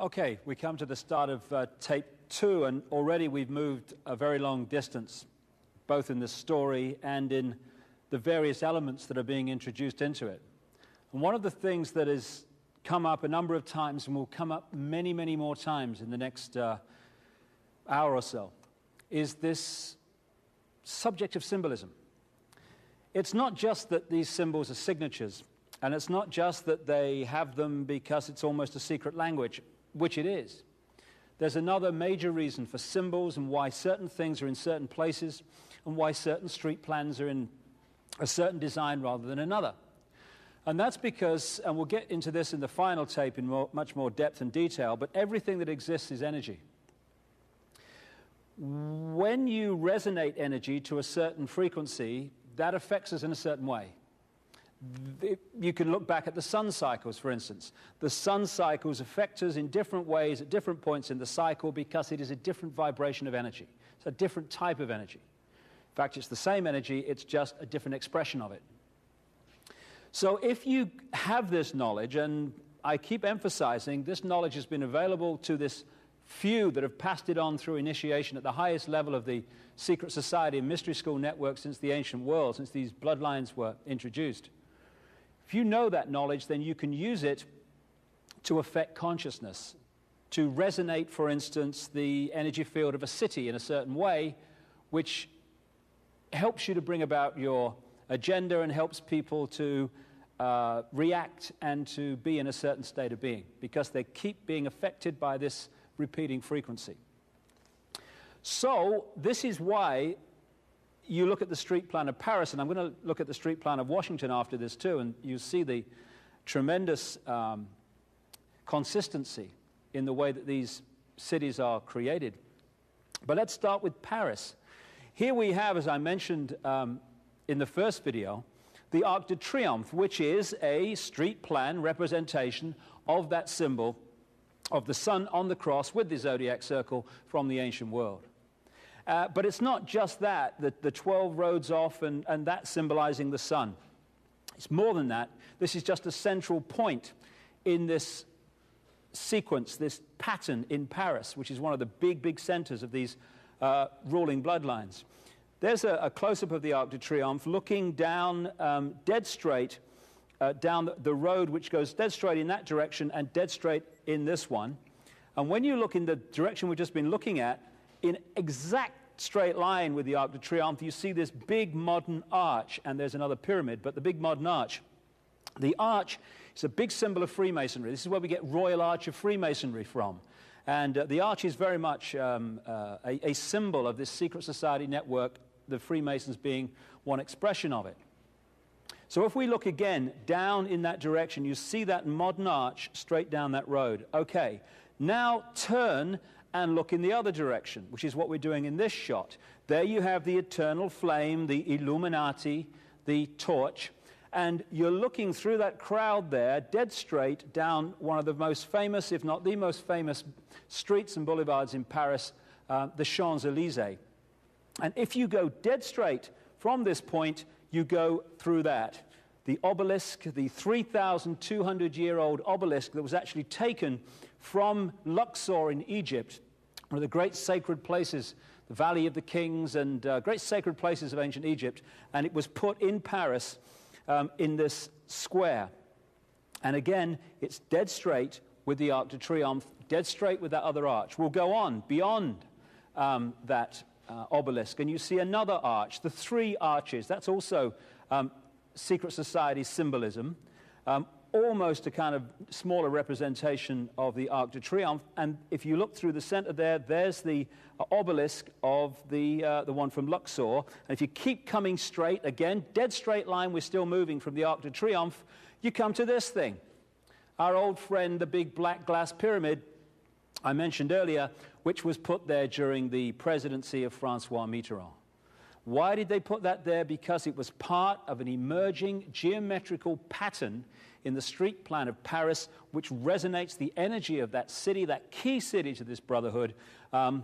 Okay, we come to the start of tape 2, and already we've moved a very long distance, both in the story and in the various elements that are being introduced into it. And one of the things that has come up a number of times and will come up many, many more times in the next hour or so is this subject of symbolism. It's not just that these symbols are signatures, and it's not just that they have them because it's almost a secret language, which it is. There's another major reason for symbols and why certain things are in certain places and why certain street plans are in a certain design rather than another. And that's because, and we'll get into this in the final tape in much more depth and detail, but everything that exists is energy. When you resonate energy to a certain frequency, that affects us in a certain way. You can look back at the sun cycles, for instance. The sun cycles affect us in different ways at different points in the cycle because it is a different vibration of energy. It's a different type of energy. In fact, it's the same energy, it's just a different expression of it. So if you have this knowledge, and I keep emphasizing this knowledge has been available to this few that have passed it on through initiation at the highest level of the secret society and mystery school network since the ancient world, since these bloodlines were introduced. If you know that knowledge, then you can use it to affect consciousness, to resonate, for instance, the energy field of a city in a certain way, which helps you to bring about your agenda and helps people to react and to be in a certain state of being, because they keep being affected by this repeating frequency. So this is why you look at the street plan of Paris, and I'm going to look at the street plan of Washington after this too, and you see the tremendous consistency in the way that these cities are created. But let's start with Paris. Here we have, as I mentioned in the first video, the Arc de Triomphe, which is a street plan representation of that symbol of the sun on the cross with the zodiac circle from the ancient world. But it's not just that, the 12 roads off and that symbolizing the sun. It's more than that. This is just a central point in this sequence, this pattern in Paris, which is one of the big centers of these ruling bloodlines. There's a close-up of the Arc de Triomphe looking down dead straight down the road, which goes dead straight in that direction and dead straight in this one. And when you look in the direction we've just been looking at, in exact straight line with the Arc de Triomphe, you see this big modern arch, and there's another pyramid, but the big modern arch. The arch is a big symbol of Freemasonry. This is where we get Royal Arch of Freemasonry from. And the arch is very much a symbol of this secret society network, the Freemasons being one expression of it. So if we look again down in that direction, you see that modern arch straight down that road. Okay, now turn and look in the other direction, which is what we're doing in this shot. There you have the eternal flame, the Illuminati, the torch, and you're looking through that crowd there, dead straight down one of the most famous, if not the most famous, streets and boulevards in Paris, the Champs-Élysées. And if you go dead straight from this point, you go through that. The obelisk, the 3,200-year-old obelisk that was actually taken from Luxor in Egypt, one of the great sacred places, the Valley of the Kings and great sacred places of ancient Egypt, and it was put in Paris in this square. And again, it's dead straight with the Arc de Triomphe, dead straight with that other arch. We'll go on beyond that obelisk, and you see another arch, the three arches. That's also secret society symbolism, almost a kind of smaller representation of the Arc de Triomphe. And if you look through the center there, there's the obelisk of the one from Luxor. And if you keep coming straight, again, dead straight line, we're still moving from the Arc de Triomphe, you come to this thing. Our old friend, the big black glass pyramid I mentioned earlier, which was put there during the presidency of Francois Mitterrand. Why did they put that there? Because it was part of an emerging geometrical pattern in the street plan of Paris, which resonates the energy of that city, that key city to this brotherhood, and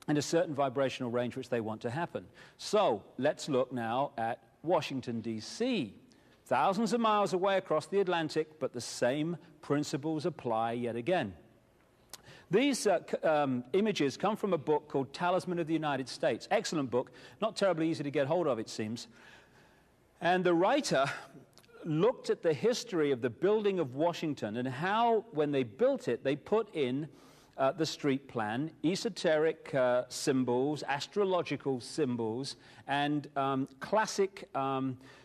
a certain vibrational range which they want to happen. So let's look now at Washington, D.C. Thousands of miles away across the Atlantic, but the same principles apply yet again. These images come from a book called Talisman of the United States. Excellent book, not terribly easy to get hold of, it seems. And the writer looked at the history of the building of Washington and how, when they built it, they put in the street plan, esoteric symbols, astrological symbols, and classic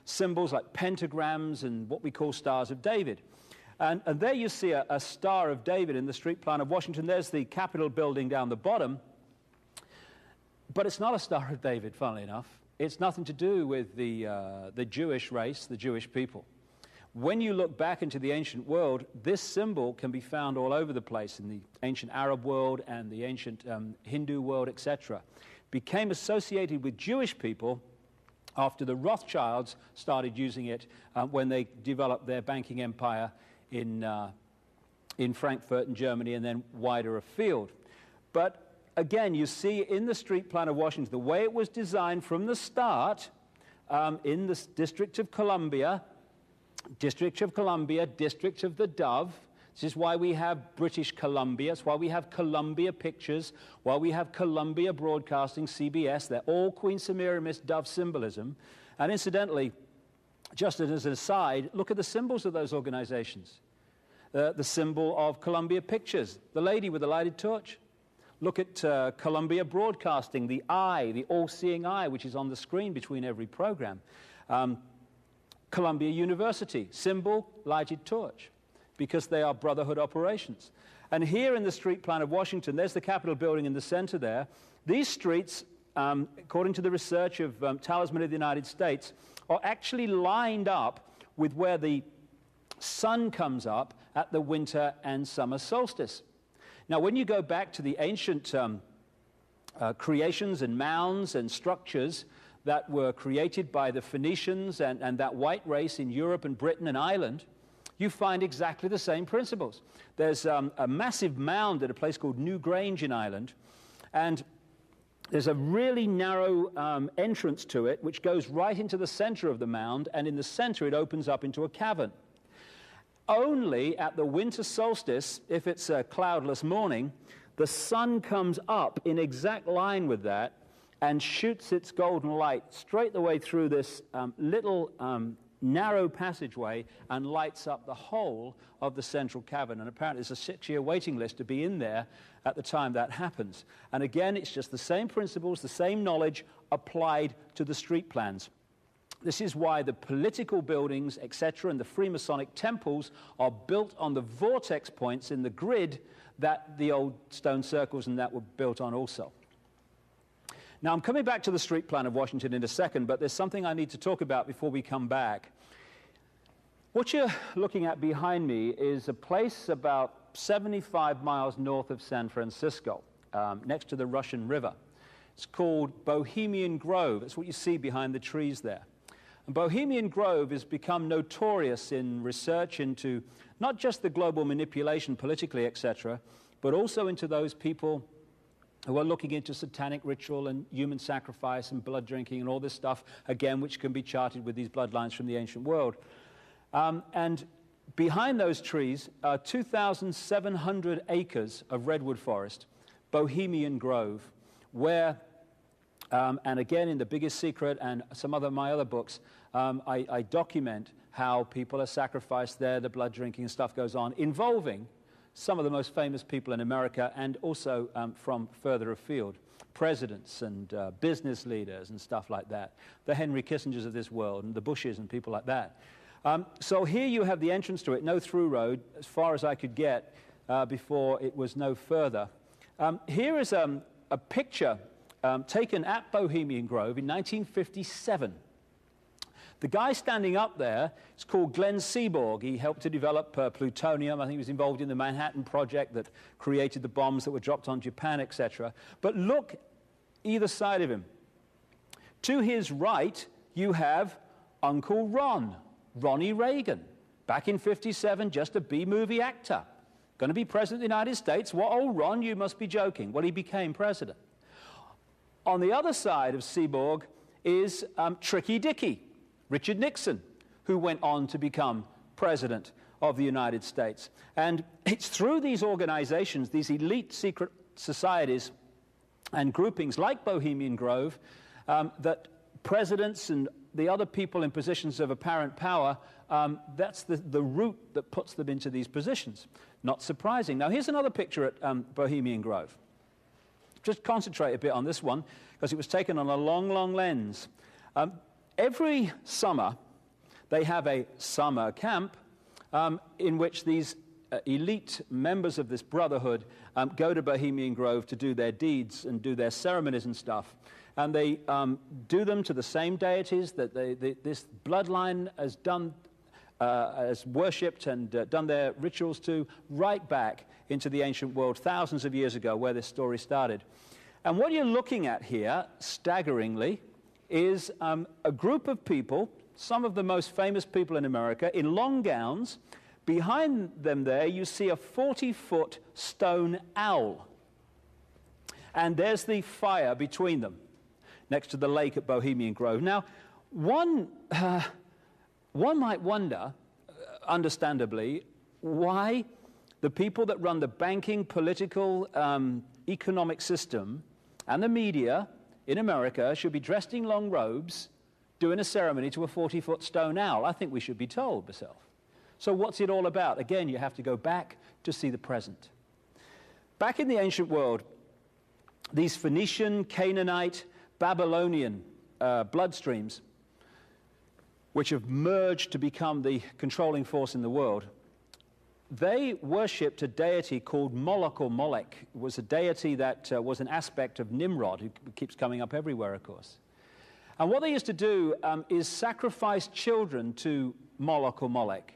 symbols like pentagrams and what we call Stars of David. And there you see a Star of David in the street plan of Washington. There's the Capitol building down the bottom. But it's not a Star of David, funnily enough. It's nothing to do with the Jewish race, the Jewish people. When you look back into the ancient world, this symbol can be found all over the place in the ancient Arab world and the ancient Hindu world, etc. Became associated with Jewish people after the Rothschilds started using it when they developed their banking empire in Frankfurt in Germany and then wider afield. But again, you see in the street plan of Washington, the way it was designed from the start in the District of Columbia, District of the Dove. This is why we have British Columbia. It's why we have Columbia Pictures, why we have Columbia Broadcasting, CBS. They're all Queen Semiramis Dove symbolism. And incidentally, just as an aside, look at the symbols of those organizations. The symbol of Columbia Pictures, the lady with the lighted torch. Look at Columbia Broadcasting, the eye, the all-seeing eye, which is on the screen between every program. Columbia University, symbol, lighted torch, because they are brotherhood operations. And here in the street plan of Washington, there's the Capitol building in the center there. These streets, according to the research of Talisman of the United States, are actually lined up with where the sun comes up at the winter and summer solstice. Now, when you go back to the ancient creations and mounds and structures that were created by the Phoenicians and that white race in Europe and Britain and Ireland, you find exactly the same principles. There's a massive mound at a place called New Grange in Ireland, and there's a really narrow entrance to it, which goes right into the center of the mound, and in the center it opens up into a cavern. Only at the winter solstice, if it's a cloudless morning, the sun comes up in exact line with that and shoots its golden light straight the way through this little narrow passageway and lights up the whole of the central cavern. And apparently there's a 6-year waiting list to be in there at the time that happens. And again, it's just the same principles, the same knowledge applied to the street plans. This is why the political buildings, etc., and the Freemasonic temples are built on the vortex points in the grid that the old stone circles and that were built on also. Now, I'm coming back to the street plan of Washington in a second, but there's something I need to talk about before we come back. What you're looking at behind me is a place about 75 miles north of San Francisco, next to the Russian River. It's called Bohemian Grove. That's what you see behind the trees there. And Bohemian Grove has become notorious in research into not just the global manipulation politically, etc., but also into those people who are looking into satanic ritual and human sacrifice and blood drinking and all this stuff, again, which can be charted with these bloodlines from the ancient world. And behind those trees are 2,700 acres of redwood forest, Bohemian Grove, where, and again in The Biggest Secret and some of my other books, I document how people are sacrificed there, the blood drinking and stuff goes on, involving some of the most famous people in America and also from further afield, presidents and business leaders and stuff like that, the Henry Kissingers of this world and the Bushes and people like that. So here you have the entrance to it, no through road, as far as I could get before it was no further. Here is a picture taken at Bohemian Grove in 1957. The guy standing up there is called Glenn Seaborg. He helped to develop plutonium. I think he was involved in the Manhattan Project that created the bombs that were dropped on Japan, etc. But look either side of him. To his right, you have Uncle Ron, Ronnie Reagan. Back in '57, just a B-movie actor. Going to be president of the United States. What, old Ron, you must be joking. Well, he became president. On the other side of Seaborg is Tricky Dicky, Richard Nixon, who went on to become president of the United States. And it's through these organizations, these elite secret societies and groupings like Bohemian Grove, that presidents and the other people in positions of apparent power, that's the route that puts them into these positions. Not surprising. Now, here's another picture at Bohemian Grove. Just concentrate a bit on this one, because it was taken on a long, long lens. Every summer, they have a summer camp in which these elite members of this brotherhood go to Bohemian Grove to do their deeds and do their ceremonies and stuff. And they do them to the same deities that this bloodline has done, has worshipped and done their rituals to, right back into the ancient world thousands of years ago, where this story started. And what you're looking at here, staggeringly, is a group of people, some of the most famous people in America, in long gowns. Behind them there, you see a 40-foot stone owl. And there's the fire between them, next to the lake at Bohemian Grove. Now, one might wonder, understandably, why the people that run the banking, political, economic system and the media in America should be dressed in long robes doing a ceremony to a 40-foot stone owl. I think we should be told myself. So what's it all about? Again, you have to go back to see the present. Back in the ancient world, these Phoenician, Canaanite, Babylonian bloodstreams, which have merged to become the controlling force in the world, they worshipped a deity called Moloch or Molech. It was a deity that was an aspect of Nimrod, who keeps coming up everywhere, of course. And what they used to do is sacrifice children to Moloch or Molech.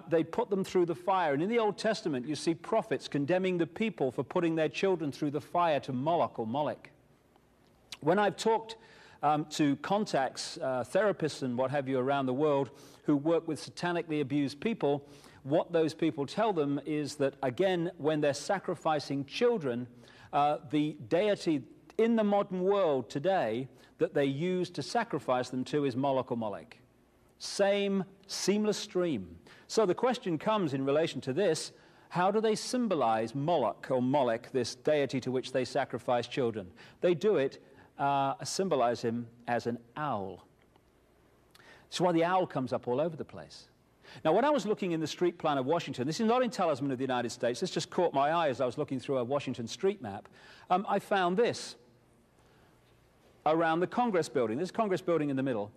They put them through the fire. And in the Old Testament, you see prophets condemning the people for putting their children through the fire to Moloch or Molech. When I've talked to contacts, therapists and what have you around the world who work with satanically abused people, what those people tell them is that, again, when they're sacrificing children, the deity in the modern world today that they use to sacrifice them to is Moloch or Molech. Same seamless stream. So the question comes in relation to this: how do they symbolize Moloch or Molech, this deity to which they sacrifice children? They do it, symbolize him as an owl. That's why the owl comes up all over the place. Now, when I was looking in the street plan of Washington, this is not in Talisman of the United States, this just caught my eye as I was looking through a Washington street map. I found this around the Congress building. There's a Congress building in the middle.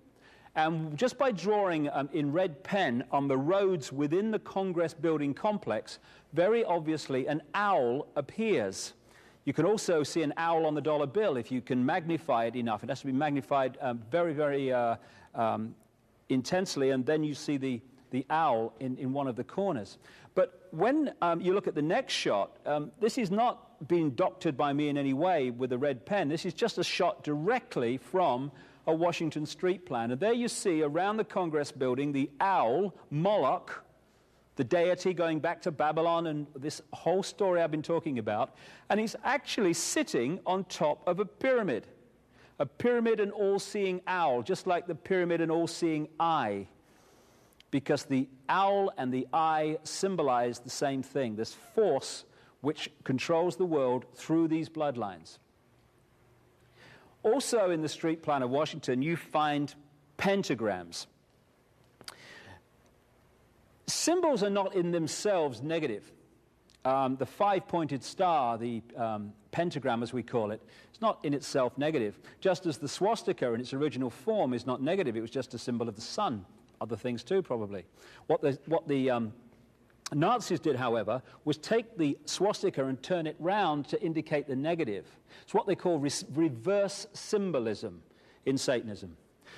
And just by drawing in red pen on the roads within the Congress building complex, very obviously an owl appears. You can also see an owl on the dollar bill if you can magnify it enough. It has to be magnified very, very intensely, and then you see the owl in one of the corners. But when you look at the next shot, this is not being doctored by me in any way with a red pen. This is just a shot directly from a Washington street plan. And there you see around the Congress building the owl, Moloch, the deity going back to Babylon and this whole story I've been talking about. And he's actually sitting on top of a pyramid and all-seeing owl, just like the pyramid and all-seeing eye. Because the owl and the eye symbolize the same thing, this force which controls the world through these bloodlines. Also in the street plan of Washington, you find pentagrams. Symbols are not in themselves negative. The five-pointed star, the pentagram as we call it, it's not in itself negative. Just as the swastika in its original form is not negative, it was just a symbol of the sun. Other things too, probably. What the Nazis did, however, was take the swastika and turn it round to indicate the negative. It's what they call reverse symbolism in Satanism.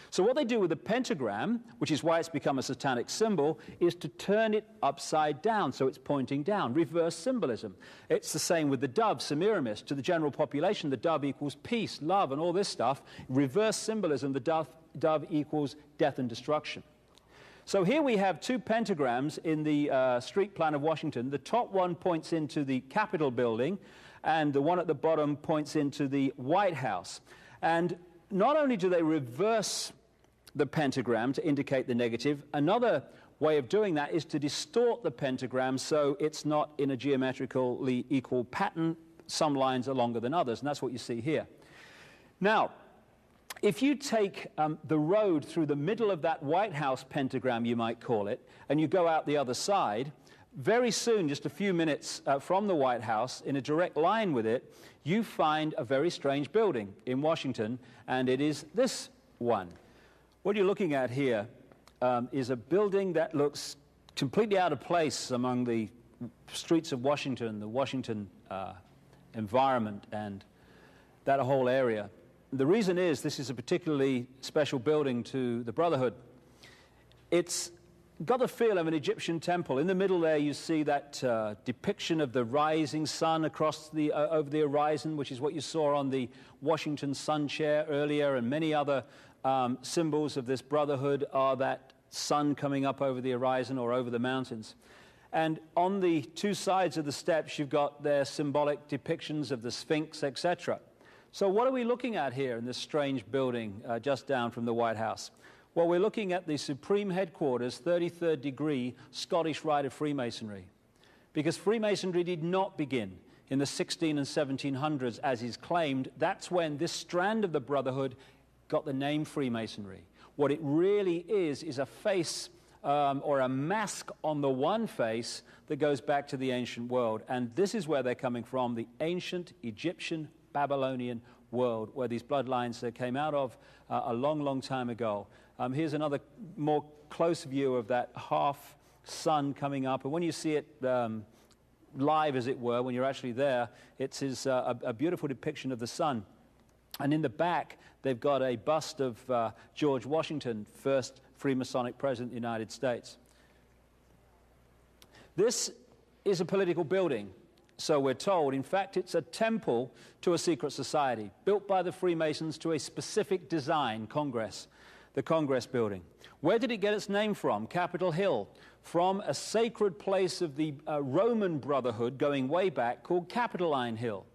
So what they do with the pentagram, which is why it's become a satanic symbol, is to turn it upside down so it's pointing down. Reverse symbolism. It's the same with the dove, Semiramis. To the general population, the dove equals peace, love, and all this stuff. Reverse symbolism, the dove equals death and destruction. So here we have two pentagrams in the street plan of Washington. The top one points into the Capitol building, and the one at the bottom points into the White House. And not only do they reverse the pentagram to indicate the negative, another way of doing that is to distort the pentagram so it's not in a geometrically equal pattern. Some lines are longer than others, and that's what you see here. Now, if you take the road through the middle of that White House pentagram, you might call it, and you go out the other side, very soon, just a few minutes from the White House, in a direct line with it, you find a very strange building in Washington, and it is this one. What you're looking at here is a building that looks completely out of place among the streets of Washington, the Washington environment, and that whole area. The reason is this is a particularly special building to the Brotherhood. It's got the feel of an Egyptian temple. In the middle there you see that depiction of the rising sun across the over the horizon, which is what you saw on the Washington sun chair earlier, and many other symbols of this Brotherhood are that sun coming up over the horizon or over the mountains. And on the two sides of the steps you've got their symbolic depictions of the Sphinx, etc. So what are we looking at here in this strange building just down from the White House? Well, we're looking at the Supreme Headquarters, 33rd degree Scottish Rite of Freemasonry. Because Freemasonry did not begin in the 16 and 1700s, as is claimed. That's when this strand of the Brotherhood got the name Freemasonry. What it really is a face or a mask on the one face that goes back to the ancient world. And this is where they're coming from, the ancient Egyptian Babylonian world, where these bloodlines came out of a long, long time ago. Here's another more close view of that half sun coming up. And when you see it live, as it were, when you're actually there, it's a beautiful depiction of the sun. And in the back, they've got a bust of George Washington, first Freemasonic president of the United States. This is a political building, so we're told. In fact, it's a temple to a secret society, built by the Freemasons to a specific design, Congress, the Congress building. Where did it get its name from? Capitol Hill, from a sacred place of the Roman Brotherhood going way back called Capitoline Hill.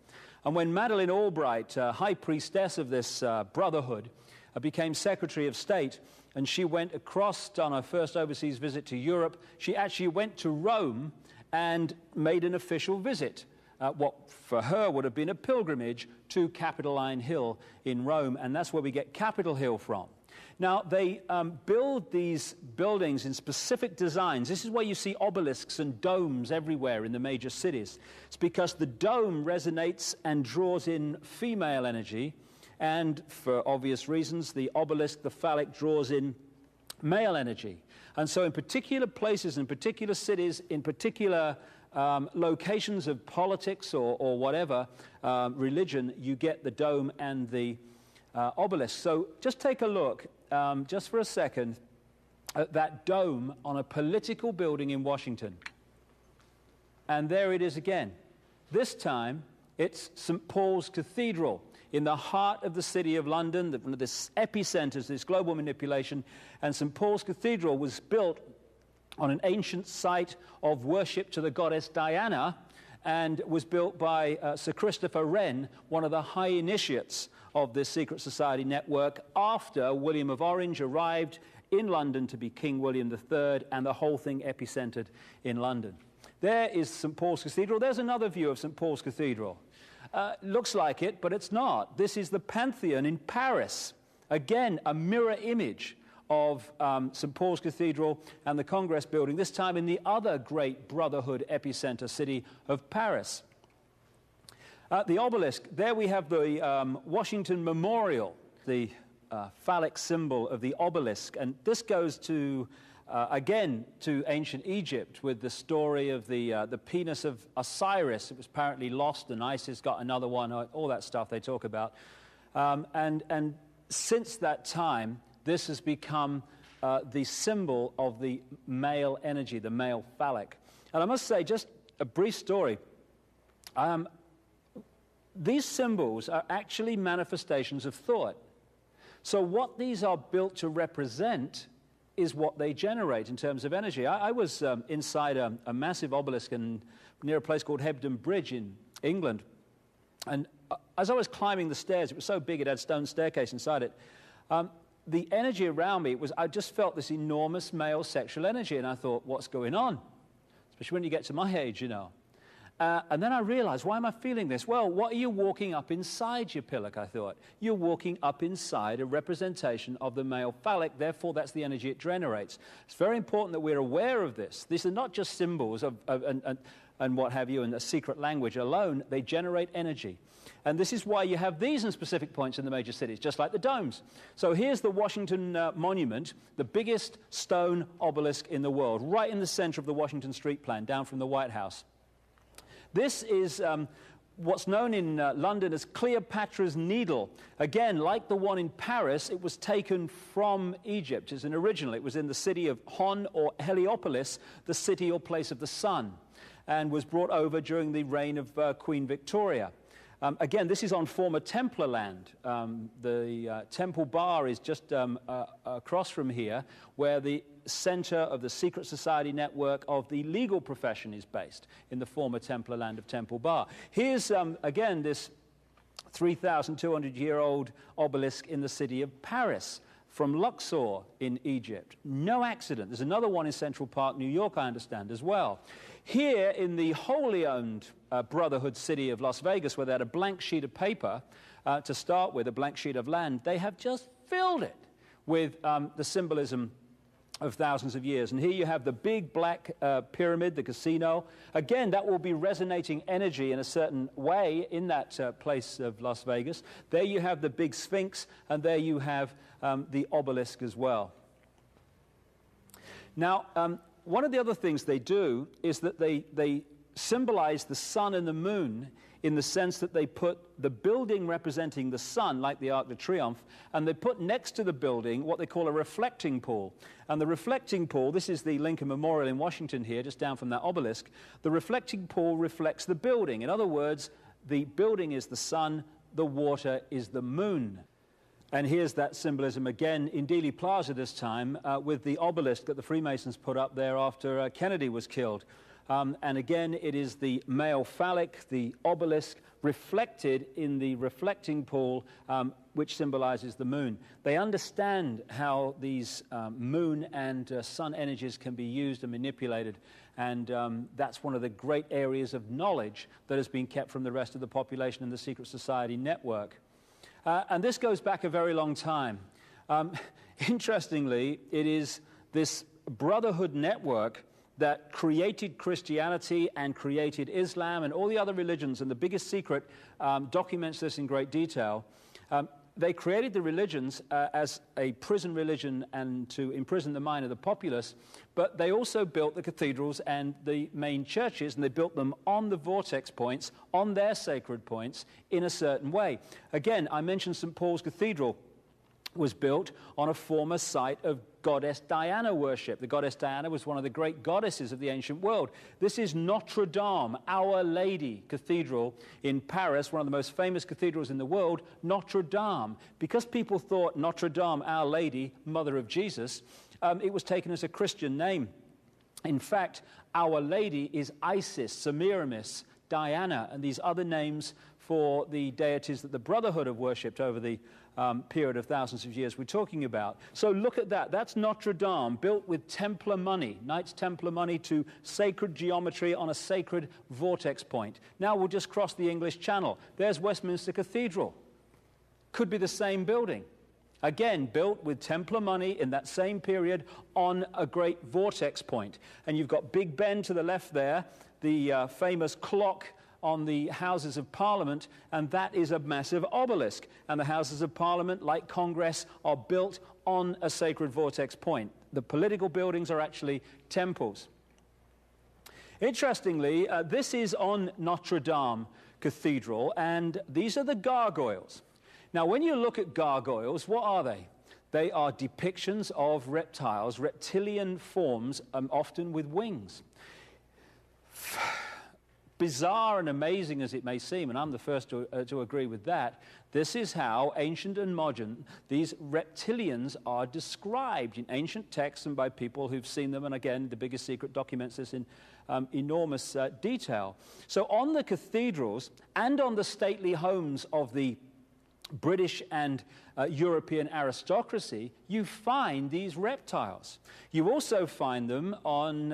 And when Madeleine Albright, high priestess of this brotherhood, became Secretary of State, and she went across on her first overseas visit to Europe, she actually went to Rome and made an official visit, what for her would have been a pilgrimage to Capitoline Hill in Rome, and that's where we get Capitol Hill from. Now, they build these buildings in specific designs. This is where you see obelisks and domes everywhere in the major cities. It's because the dome resonates and draws in female energy, and for obvious reasons, the obelisk, the phallic, draws in male energy. And so in particular places, in particular cities, in particular locations of politics or whatever, religion, you get the dome and the obelisk. So just take a look, just for a second, at that dome on a political building in Washington. And there it is again. This time, it's St. Paul's Cathedral, in the heart of the city of London, one of the epicenters, this global manipulation. And St. Paul's Cathedral was built on an ancient site of worship to the goddess Diana, and was built by Sir Christopher Wren, one of the high initiates of this secret society network, after William of Orange arrived in London to be King William III, and the whole thing epicentered in London. There is St. Paul's Cathedral. There's another view of St. Paul's Cathedral. Looks like it, but it's not. This is the Pantheon in Paris. Again, a mirror image of St. Paul's Cathedral and the Congress building, this time in the other great Brotherhood epicenter city of Paris. The obelisk, there we have the Washington Memorial, the phallic symbol of the obelisk. And this goes to, again, to ancient Egypt with the story of the penis of Osiris. It was apparently lost, and Isis got another one, all that stuff they talk about. And since that time, this has become the symbol of the male energy, the male phallic. And I must say, just a brief story. These symbols are actually manifestations of thought. So what these are built to represent is what they generate in terms of energy. I was inside a massive obelisk near a place called Hebden Bridge in England. And as I was climbing the stairs, it was so big it had a stone staircase inside it, the energy around me I just felt this enormous male sexual energy, and I thought, what's going on? Especially when you get to my age, you know. And then I realized, why am I feeling this? Well, what are you walking up inside, you pillock, I thought. You're walking up inside a representation of the male phallic, therefore that's the energy it generates. It's very important that we're aware of this. These are not just symbols and what have you, in a secret language alone. They generate energy. And this is why you have these in specific points in the major cities, just like the domes. So here's the Washington Monument, the biggest stone obelisk in the world, right in the center of the Washington Street Plan, down from the White House. This is what's known in London as Cleopatra's Needle. Again, like the one in Paris, it was taken from Egypt. As an original, it was in the city of Hon or Heliopolis, the city or place of the sun, and was brought over during the reign of Queen Victoria. Again, this is on former Templar land. The Temple Bar is just across from here, where the center of the secret society network of the legal profession is based, in the former Templar land of Temple Bar. Here's, again, this 3,200-year-old obelisk in the city of Paris, from Luxor in Egypt. No accident. There's another one in Central Park, New York, I understand, as well. Here in the wholly owned Brotherhood city of Las Vegas, where they had a blank sheet of paper to start with, a blank sheet of land, they have just filled it with the symbolism of thousands of years. And here you have the big black pyramid, the casino. Again, that will be resonating energy in a certain way in that place of Las Vegas. There you have the big Sphinx, and there you have the obelisk as well. Now, one of the other things they do is that they symbolize the sun and the moon, in the sense that they put the building representing the sun, like the Arc de Triomphe, and they put next to the building what they call a reflecting pool. And the reflecting pool, this is the Lincoln Memorial in Washington here, just down from that obelisk, the reflecting pool reflects the building. In other words, the building is the sun, the water is the moon. And here's that symbolism again in Dealey Plaza this time, with the obelisk that the Freemasons put up there after Kennedy was killed. And again, it is the male phallic, the obelisk, reflected in the reflecting pool, which symbolizes the moon. They understand how these moon and sun energies can be used and manipulated, and that's one of the great areas of knowledge that has been kept from the rest of the population in the secret society network. And this goes back a very long time. Interestingly, it is this Brotherhood network that created Christianity and created Islam and all the other religions, and the biggest secret documents this in great detail. They created the religions as a prison religion and to imprison the mind of the populace, but they also built the cathedrals and the main churches, and they built them on the vortex points, on their sacred points, in a certain way. Again, I mentioned St. Paul's Cathedral was built on a former site of goddess Diana worship. The goddess Diana was one of the great goddesses of the ancient world. This is Notre Dame, Our Lady Cathedral in Paris, one of the most famous cathedrals in the world, Notre Dame. Because people thought Notre Dame, Our Lady, Mother of Jesus, it was taken as a Christian name. In fact, Our Lady is Isis, Semiramis, Diana, and these other names for the deities that the Brotherhood have worshipped over the period of thousands of years we're talking about. So look at that. That's Notre Dame, built with Templar money, Knights Templar money, to sacred geometry on a sacred vortex point. Now we'll just cross the English Channel. There's Westminster Cathedral. Could be the same building. Again, built with Templar money in that same period on a great vortex point. And you've got Big Ben to the left there, the famous clock on the Houses of Parliament, and that is a massive obelisk. And the Houses of Parliament, like Congress, are built on a sacred vortex point. The political buildings are actually temples. Interestingly, this is on Notre Dame Cathedral, and these are the gargoyles. Now, when you look at gargoyles, what are they? They are depictions of reptiles, reptilian forms, often with wings. Bizarre and amazing as it may seem, and I'm the first to agree with that, this is how ancient and modern these reptilians are described in ancient texts and by people who've seen them, and again, the biggest secret documents this in enormous detail. So on the cathedrals and on the stately homes of the British and European aristocracy, you find these reptiles. You also find them on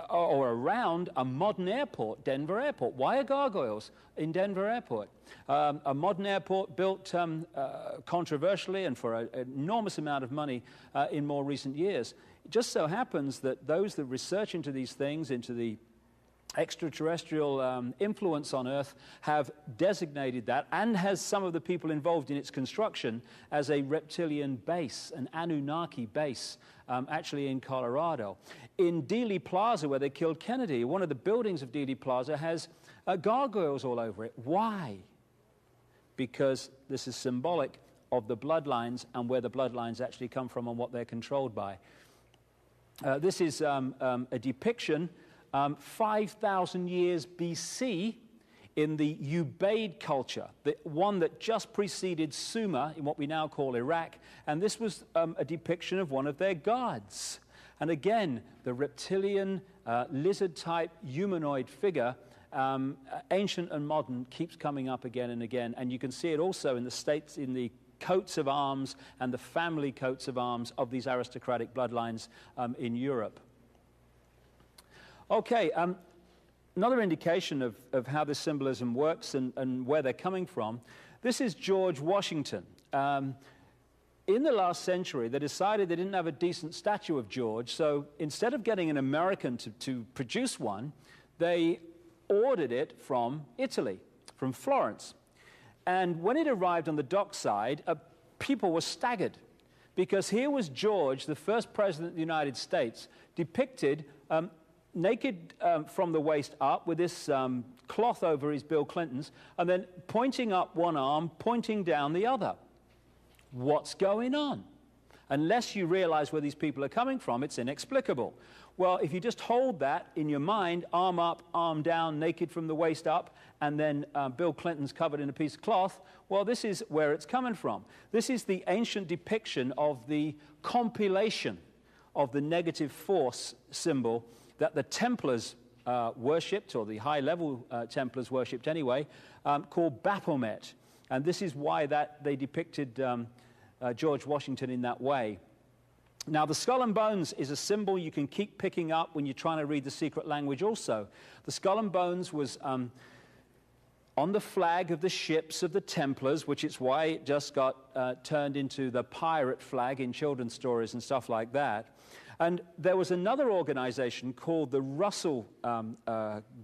or around a modern airport, Denver Airport. Why are gargoyles in Denver Airport? A modern airport built controversially and for an enormous amount of money in more recent years. It just so happens that those that research into these things, into the extraterrestrial influence on Earth, have designated that, and has some of the people involved in its construction, as a reptilian base, an Anunnaki base, actually in Colorado. In Dealey Plaza, where they killed Kennedy, one of the buildings of Dealey Plaza has gargoyles all over it. Why? Because this is symbolic of the bloodlines and where the bloodlines actually come from and what they're controlled by. This is a depiction 5,000 years BC in the Ubaid culture, the one that just preceded Sumer in what we now call Iraq, and this was a depiction of one of their gods. And again, the reptilian, lizard-type humanoid figure, ancient and modern, keeps coming up again and again, and you can see it also in the states, in the coats of arms and the family coats of arms of these aristocratic bloodlines in Europe. Okay, another indication of how this symbolism works and where they're coming from. This is George Washington. In the last century, they decided they didn't have a decent statue of George, so instead of getting an American to produce one, they ordered it from Italy, from Florence. And when it arrived on the dockside, people were staggered, because here was George, the first president of the United States, depicted naked from the waist up with this cloth over his Bill Clinton's, and then pointing up one arm, pointing down the other. What's going on? Unless you realize where these people are coming from, it's inexplicable. Well, if you just hold that in your mind, arm up, arm down, naked from the waist up, and then Bill Clinton's covered in a piece of cloth, well, this is where it's coming from. This is the ancient depiction of the compilation of the negative force symbol that the Templars worshipped, or the high-level Templars worshipped anyway, called Baphomet. And this is why they depicted George Washington in that way. Now, the skull and bones is a symbol you can keep picking up when you're trying to read the secret language also. The skull and bones was on the flag of the ships of the Templars, which is why it just got turned into the pirate flag in children's stories and stuff like that. And there was another organization called the Russell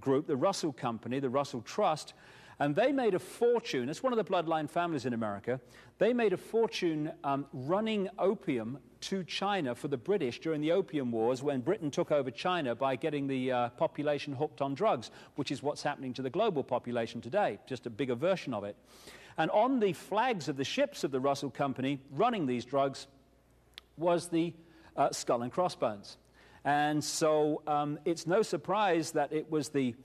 Group, the Russell Company, the Russell Trust, and they made a fortune. It's one of the bloodline families in America. They made a fortune running opium to China for the British during the Opium Wars, when Britain took over China by getting the population hooked on drugs, which is what's happening to the global population today, just a bigger version of it. And on the flags of the ships of the Russell Company running these drugs was the skull and crossbones. And so it's no surprise that it was the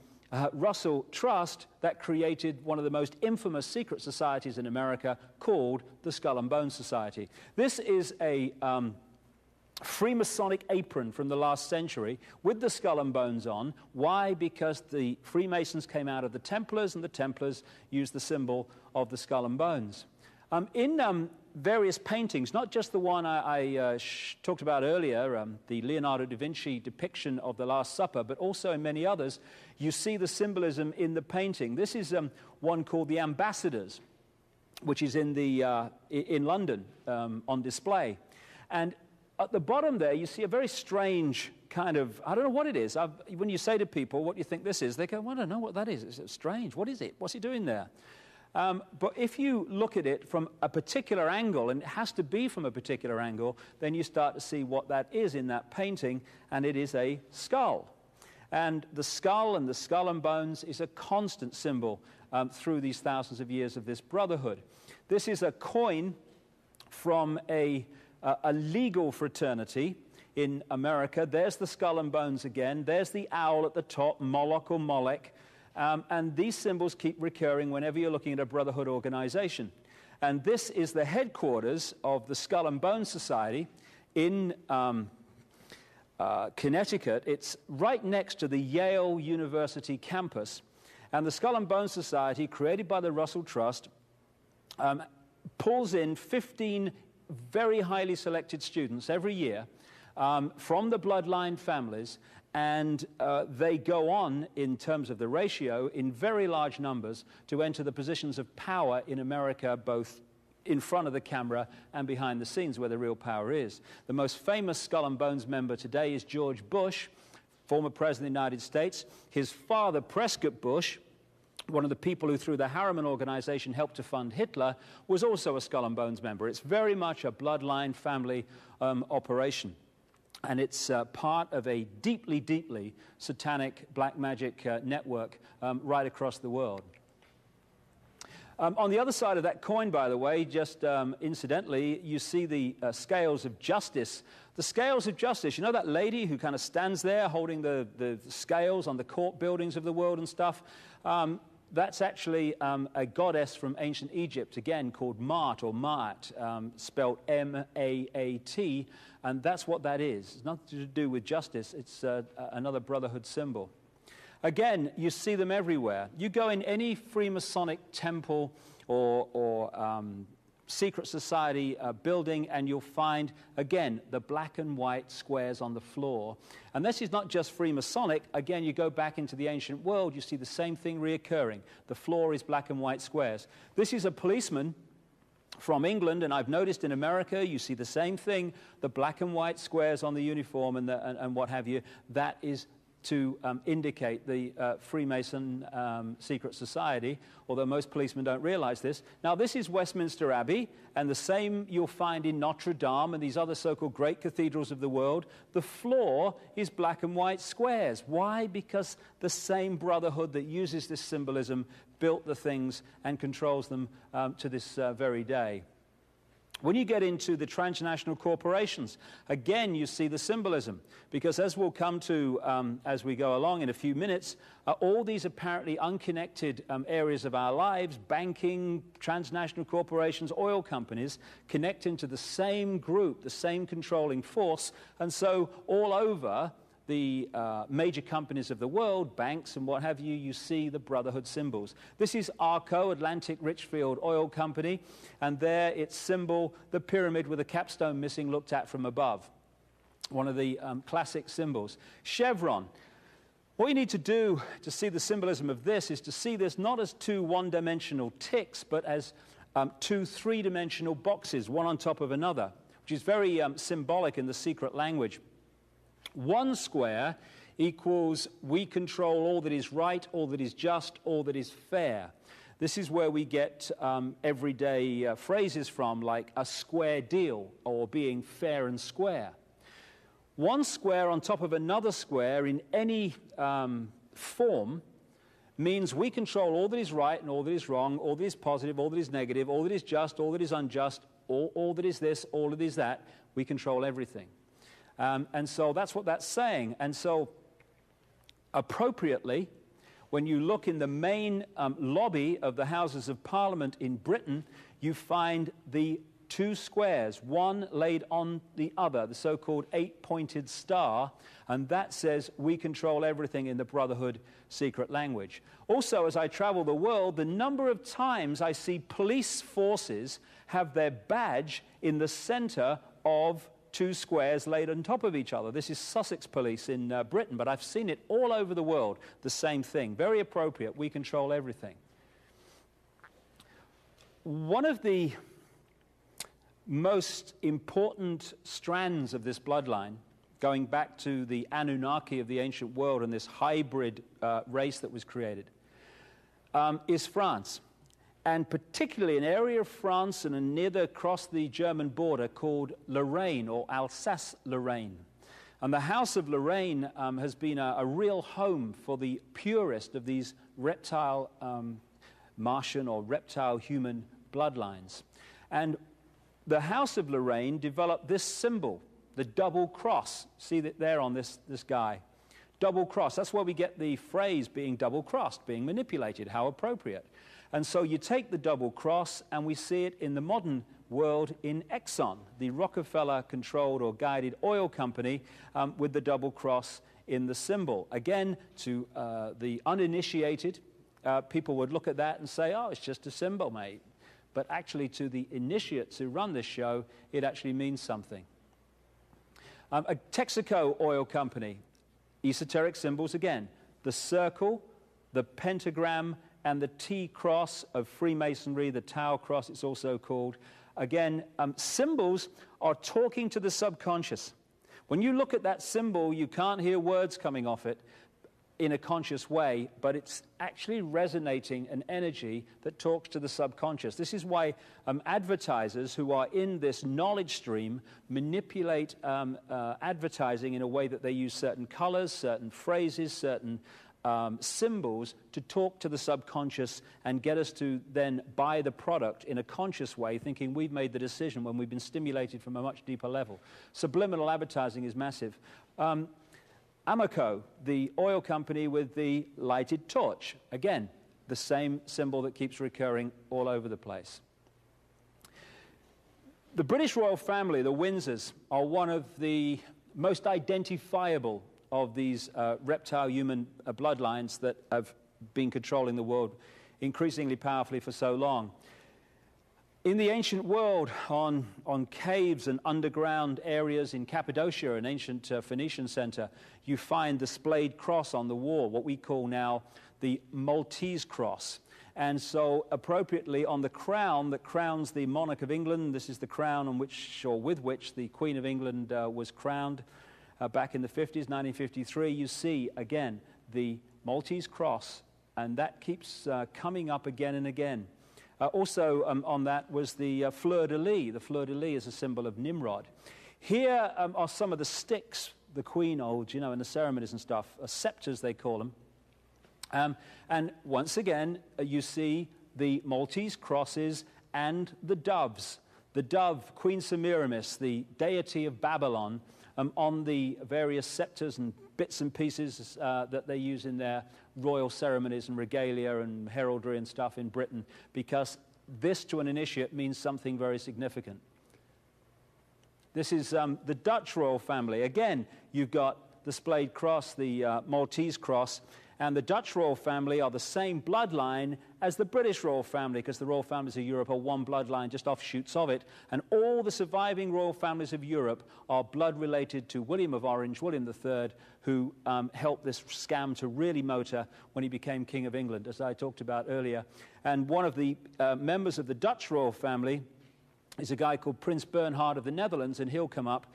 Russell Trust that created one of the most infamous secret societies in America, called the Skull and Bones Society. This is a Freemasonic apron from the last century with the skull and bones on. Why? Because the Freemasons came out of the Templars, and the Templars used the symbol of the skull and bones. In various paintings, not just the one I talked about earlier, the Leonardo da Vinci depiction of the Last Supper, but also in many others, you see the symbolism in the painting. This is one called The Ambassadors, which is in London on display. And at the bottom there, you see a very strange kind of, I don't know what it is. When you say to people, what do you think this is? They go, well, I don't know what that is. It's strange. What is it? What's he doing there? But if you look at it from a particular angle, and it has to be from a particular angle, then you start to see what that is in that painting, and it is a skull. And the skull and bones is a constant symbol through these thousands of years of this brotherhood. This is a coin from a legal fraternity in America. There's the skull and bones again. There's the owl at the top, Moloch or Molech. And these symbols keep recurring whenever you're looking at a brotherhood organization. And this is the headquarters of the Skull and Bones Society in Connecticut. It's right next to the Yale University campus. And the Skull and Bones Society, created by the Russell Trust, pulls in 15 very highly selected students every year from the bloodline families, and they go on, in terms of the ratio, in very large numbers to enter the positions of power in America, both in front of the camera and behind the scenes where the real power is. The most famous Skull and Bones member today is George Bush, former president of the United States. His father, Prescott Bush, one of the people who through the Harriman organization helped to fund Hitler, was also a Skull and Bones member. It's very much a bloodline family operation. And it's part of a deeply, deeply satanic black magic network right across the world. On the other side of that coin, by the way, just incidentally, you see the scales of justice. The scales of justice, you know that lady who kind of stands there holding the scales on the court buildings of the world and stuff? That's actually a goddess from ancient Egypt, again, called Maat, or Maat, spelled M-A-A-T, and that's what that is. It's nothing to do with justice. It's another brotherhood symbol. Again, you see them everywhere. You go in any Freemasonic temple or secret society building, and you'll find, again, the black and white squares on the floor. And this is not just Freemasonic. Again, you go back into the ancient world, you see the same thing reoccurring. The floor is black and white squares. This is a policeman from England, and I've noticed in America, you see the same thing, the black and white squares on the uniform and what have you. That is to indicate the Freemason secret society, although most policemen don't realize this. Now, this is Westminster Abbey, and the same you'll find in Notre Dame and these other so-called great cathedrals of the world. The floor is black and white squares. Why? Because the same brotherhood that uses this symbolism built the things and controls them to this very day. When you get into the transnational corporations, again, you see the symbolism, because as we'll come to as we go along in a few minutes, all these apparently unconnected areas of our lives, banking, transnational corporations, oil companies, connect into the same group, the same controlling force, and so all over the major companies of the world, banks and what have you, you see the brotherhood symbols. This is ARCO, Atlantic Richfield Oil Company, and there its symbol, the pyramid with a capstone missing, looked at from above. One of the classic symbols. Chevron. What you need to do to see the symbolism of this is to see this not as two one-dimensional ticks, but as two three-dimensional boxes, one on top of another, which is very symbolic in the secret language. One square equals we control all that is right, all that is just, all that is fair. This is where we get everyday phrases from, like a square deal or being fair and square. One square on top of another square in any form means we control all that is right and all that is wrong, all that is positive, all that is negative, all that is just, all that is unjust, all that is this, all that is that. We control everything. And so that's what that's saying. And so appropriately, when you look in the main lobby of the Houses of Parliament in Britain, you find the two squares, one laid on the other, the so-called eight-pointed star, and that says we control everything in the Brotherhood secret language. Also, as I travel the world, the number of times I see police forces have their badge in the center of two squares laid on top of each other. This is Sussex police in Britain, but I've seen it all over the world, the same thing. Very appropriate. We control everything. One of the most important strands of this bloodline, going back to the Anunnaki of the ancient world and this hybrid race that was created, is France. And particularly an area of France and near across the German border called Lorraine, or Alsace-Lorraine. And the House of Lorraine has been a real home for the purest of these reptile Martian or reptile-human bloodlines. And the House of Lorraine developed this symbol, the double cross. See that there on this guy. Double cross. That's where we get the phrase being double-crossed, being manipulated. How appropriate. And so you take the double cross, and we see it in the modern world in Exxon, the Rockefeller-controlled or guided oil company, with the double cross in the symbol. Again, to the uninitiated, people would look at that and say, oh, it's just a symbol, mate. but actually to the initiates who run this show, it actually means something. A Texaco oil company, esoteric symbols again, the circle, the pentagram, and the T-cross of Freemasonry, the Tau cross it's also called. Again, symbols are talking to the subconscious. When you look at that symbol, you can't hear words coming off it in a conscious way, but it's actually resonating an energy that talks to the subconscious. This is why advertisers who are in this knowledge stream manipulate advertising in a way that they use certain colors, certain phrases, certain symbols to talk to the subconscious and get us to then buy the product in a conscious way, thinking we've made the decision when we've been stimulated from a much deeper level. Subliminal advertising is massive. Amoco, the oil company with the lighted torch. Again, the same symbol that keeps recurring all over the place. The British royal family, the Windsors, are one of the most identifiable of these reptile human bloodlines that have been controlling the world increasingly powerfully for so long. In the ancient world, on caves and underground areas in Cappadocia, an ancient Phoenician center, you find the splayed cross on the wall, what we call now the Maltese cross. And so appropriately on the crown that crowns the monarch of England, this is the crown on which, or with which, the Queen of England was crowned back in the 50s, 1953, you see again the Maltese cross, and that keeps coming up again and again. Also on that was the fleur-de-lis. The fleur-de-lis is a symbol of Nimrod. Here are some of the sticks the Queen holds, you know, in the ceremonies and stuff, scepters they call them. And once again, you see the Maltese crosses and the doves. The dove, Queen Semiramis, the deity of Babylon, on the various scepters and bits and pieces that they use in their royal ceremonies and regalia and heraldry and stuff in Britain, because this to an initiate means something very significant. This is the Dutch royal family. Again, you've got the splayed cross, the Maltese cross, and the Dutch royal family are the same bloodline as the British royal family, because the royal families of Europe are one bloodline, just offshoots of it. And all the surviving royal families of Europe are blood related to William of Orange, William III, who helped this scam to really motor when he became King of England, as I talked about earlier. And one of the members of the Dutch royal family is a guy called Prince Bernhard of the Netherlands, and he'll come up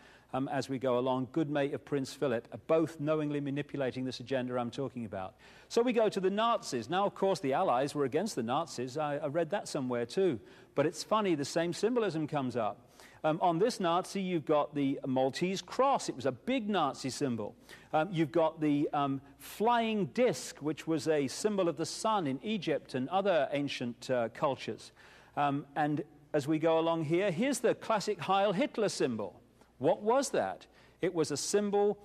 as we go along, good mate of Prince Philip, both knowingly manipulating this agenda I'm talking about. So we go to the Nazis. Now, of course, the Allies were against the Nazis. I read that somewhere too. But it's funny, the same symbolism comes up. On this Nazi, you've got the Maltese cross. It was a big Nazi symbol. You've got the flying disc, which was a symbol of the sun in Egypt and other ancient cultures. And as we go along here, here's the classic Heil Hitler symbol. What was that? It was a symbol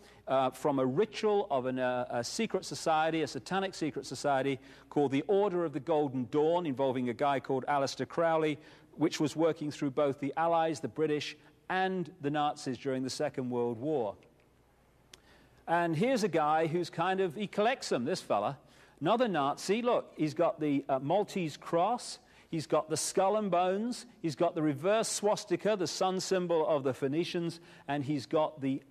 from a ritual of a secret society, a satanic secret society called the Order of the Golden Dawn, involving a guy called Aleister Crowley, which was working through both the Allies, the British, and the Nazis during the Second World War. And here's a guy who's he collects them, this fella. Another Nazi, look, he's got the Maltese cross. He's got the skull and bones, he's got the reverse swastika, the sun symbol of the Phoenicians, and he's got the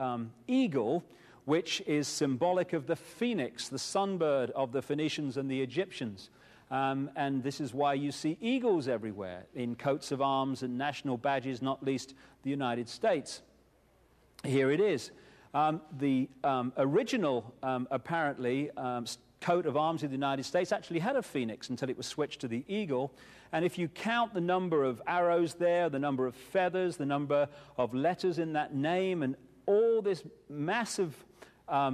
eagle, which is symbolic of the phoenix, the sunbird of the Phoenicians and the Egyptians. And this is why you see eagles everywhere, in coats of arms and national badges, not least the United States. Here it is. The original, apparently, coat of arms of the United States actually had a phoenix until it was switched to the eagle. And if you count the number of arrows there, the number of feathers, the number of letters in that name, and all this massive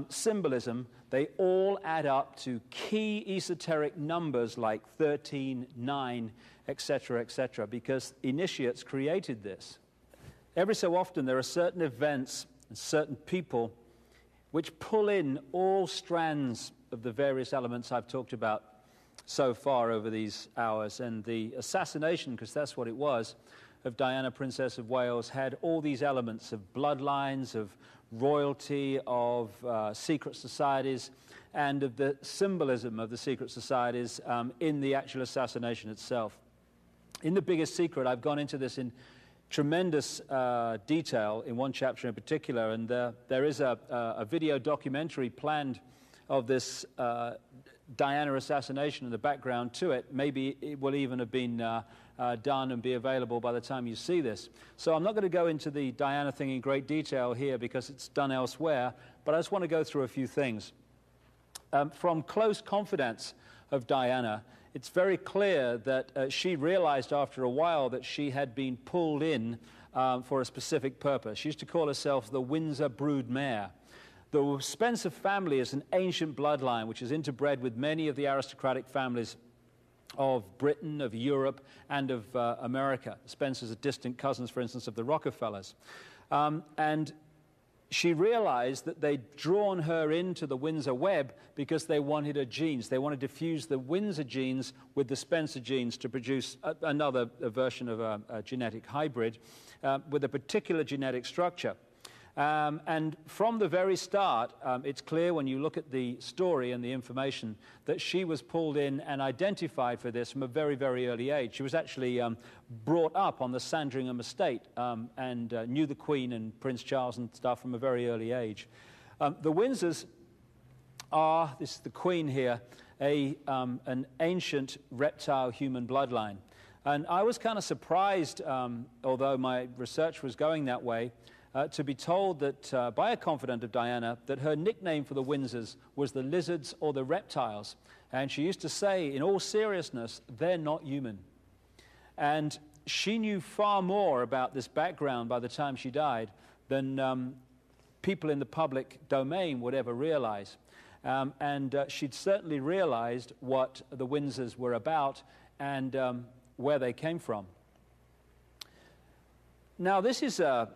symbolism, they all add up to key esoteric numbers like 13, 9, etc., because initiates created this. Every so often there are certain events and certain people which pull in all strands of the various elements I've talked about so far over these hours. And the assassination, because that's what it was, of Diana, Princess of Wales, had all these elements of bloodlines, of royalty, of secret societies, and of the symbolism of the secret societies in the actual assassination itself. In The Biggest Secret, I've gone into this in tremendous detail in one chapter in particular, and there is a video documentary planned of this Diana assassination and the background to it. Maybe it will even have been done and be available by the time you see this. So I'm not going to go into the Diana thing in great detail here because it's done elsewhere, but I just want to go through a few things. From close confidants of Diana, it's very clear that she realized after a while that she had been pulled in for a specific purpose. She used to call herself the Windsor broodmare. The Spencer family is an ancient bloodline which is interbred with many of the aristocratic families of Britain, of Europe, and of America. Spencers are distant cousins, for instance, of the Rockefellers. And she realized that they'd drawn her into the Windsor web because they wanted her genes. They wanted to fuse the Windsor genes with the Spencer genes to produce another version of a genetic hybrid with a particular genetic structure. And from the very start, it's clear when you look at the story and the information that she was pulled in and identified for this from a very, very early age. She was actually brought up on the Sandringham estate and knew the Queen and Prince Charles and stuff from a very early age. The Windsors are, this is the Queen here, an ancient reptile human bloodline. And I was kind of surprised, although my research was going that way, to be told that by a confidant of Diana that her nickname for the Windsors was the lizards or the reptiles. And she used to say, in all seriousness, they're not human. And she knew far more about this background by the time she died than people in the public domain would ever realize. And she'd certainly realized what the Windsors were about and where they came from. Now, this is a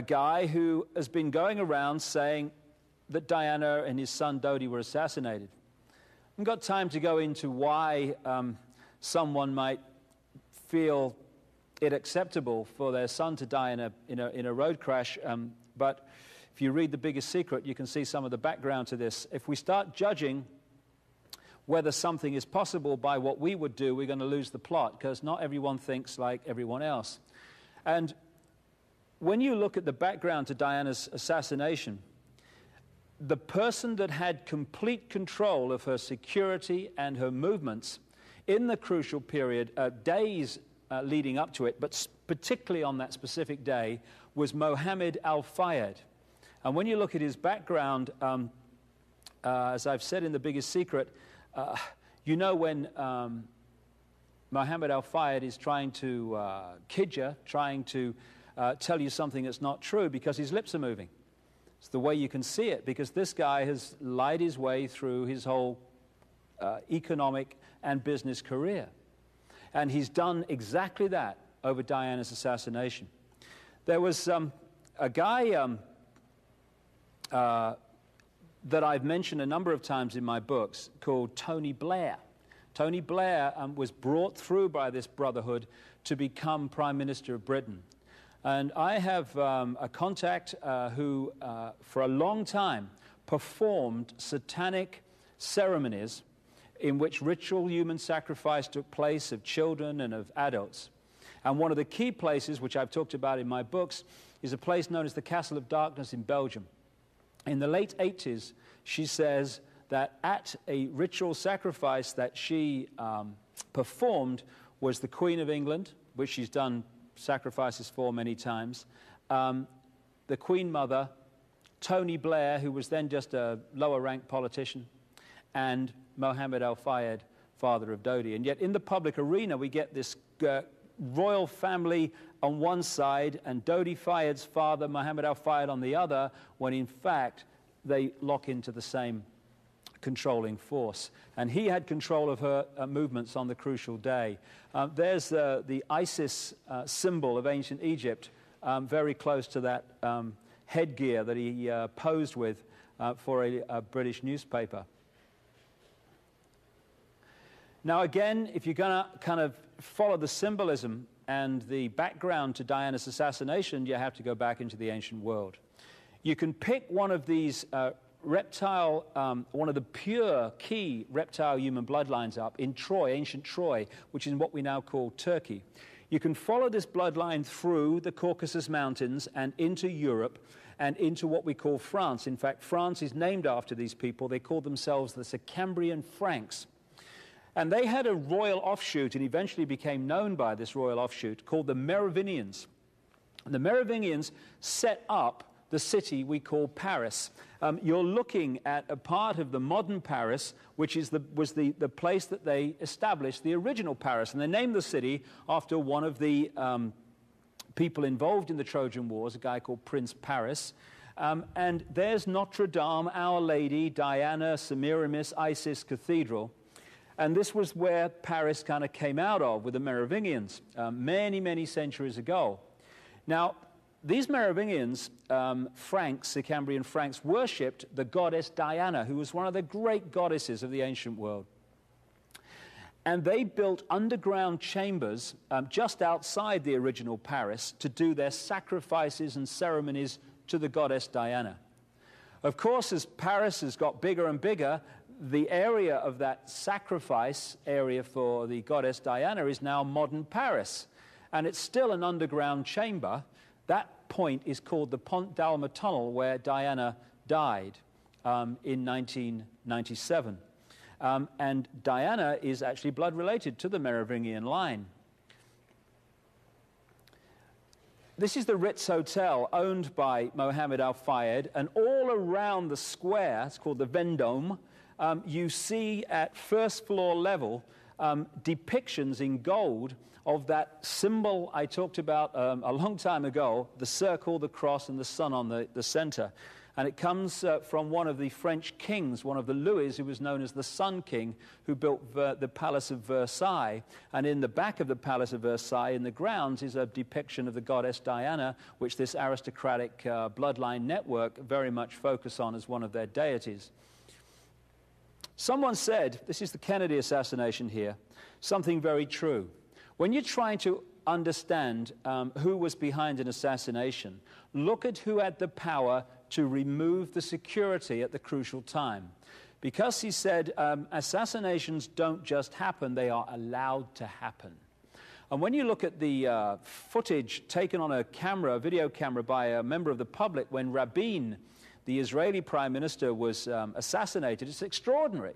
guy who has been going around saying that Diana and his son Dodi were assassinated. I haven't got time to go into why someone might feel it acceptable for their son to die in a road crash, but if you read The Biggest Secret, you can see some of the background to this. If we start judging whether something is possible by what we would do, we're going to lose the plot, because not everyone thinks like everyone else. And when you look at the background to Diana's assassination, the person that had complete control of her security and her movements in the crucial period, days leading up to it, but particularly on that specific day, was Mohammed al-Fayed. And when you look at his background, as I've said in The Biggest Secret, you know when Mohammed al-Fayed is trying to kid you, trying to tell you something that's not true because his lips are moving. It's the way you can see it, because this guy has lied his way through his whole economic and business career. And he's done exactly that over Diana's assassination. There was a guy that I've mentioned a number of times in my books called Tony Blair. Tony Blair was brought through by this brotherhood to become Prime Minister of Britain. And I have a contact who, for a long time, performed satanic ceremonies in which ritual human sacrifice took place of children and of adults. And one of the key places, which I've talked about in my books, is a place known as the Castle of Darkness in Belgium. In the late 80s, she says that at a ritual sacrifice that she performed was the Queen of England, which she's done sacrifices for many times, the Queen Mother, Tony Blair, who was then just a lower-ranked politician, and Mohammed al-Fayed, father of Dodi. And yet in the public arena, we get this royal family on one side and Dodi Fayed's father, Mohammed al-Fayed, on the other, when in fact they lock into the same controlling force. And he had control of her movements on the crucial day. There's the Isis symbol of ancient Egypt, very close to that headgear that he posed with for a British newspaper. Now again, if you're going to kind of follow the symbolism and the background to Diana's assassination, you have to go back into the ancient world. You can pick one of these one of the pure key reptile human bloodlines up in Troy, ancient Troy, which is what we now call Turkey. You can follow this bloodline through the Caucasus Mountains and into Europe and into what we call France. In fact, France is named after these people. They call themselves the Sicambrian Franks. And they had a royal offshoot and eventually became known by this royal offshoot called the Merovingians. The Merovingians set up the city we call Paris. You're looking at a part of the modern Paris, which was the place that they established the original Paris. And they named the city after one of the people involved in the Trojan Wars, a guy called Prince Paris. And there's Notre Dame, Our Lady, Diana, Semiramis, Isis Cathedral. And this was where Paris kind of came out of with the Merovingians many, many centuries ago. Now, these Merovingians, Franks, Sicambrian Franks, worshipped the goddess Diana, who was one of the great goddesses of the ancient world. And they built underground chambers just outside the original Paris to do their sacrifices and ceremonies to the goddess Diana. Of course, as Paris has got bigger and bigger, the area of that sacrifice area for the goddess Diana is now modern Paris. And it's still an underground chamber. That point is called the Pont d'Alma Tunnel, where Diana died in 1997. And Diana is actually blood related to the Merovingian line. This is the Ritz Hotel, owned by Mohammed Al-Fayed, and all around the square, it's called the Vendôme, you see at first floor level depictions in gold of that symbol I talked about a long time ago, the circle, the cross, and the sun on the center. And it comes from one of the French kings, one of the Louis, who was known as the Sun King, who built the Palace of Versailles. And in the back of the Palace of Versailles, in the grounds, is a depiction of the goddess Diana, which this aristocratic bloodline network very much focus on as one of their deities. Someone said, this is the Kennedy assassination here, something very true. When you're trying to understand who was behind an assassination, look at who had the power to remove the security at the crucial time. Because he said assassinations don't just happen, they are allowed to happen. And when you look at the footage taken on a camera, a video camera by a member of the public when Rabin, the Israeli prime minister, was assassinated, it's extraordinary.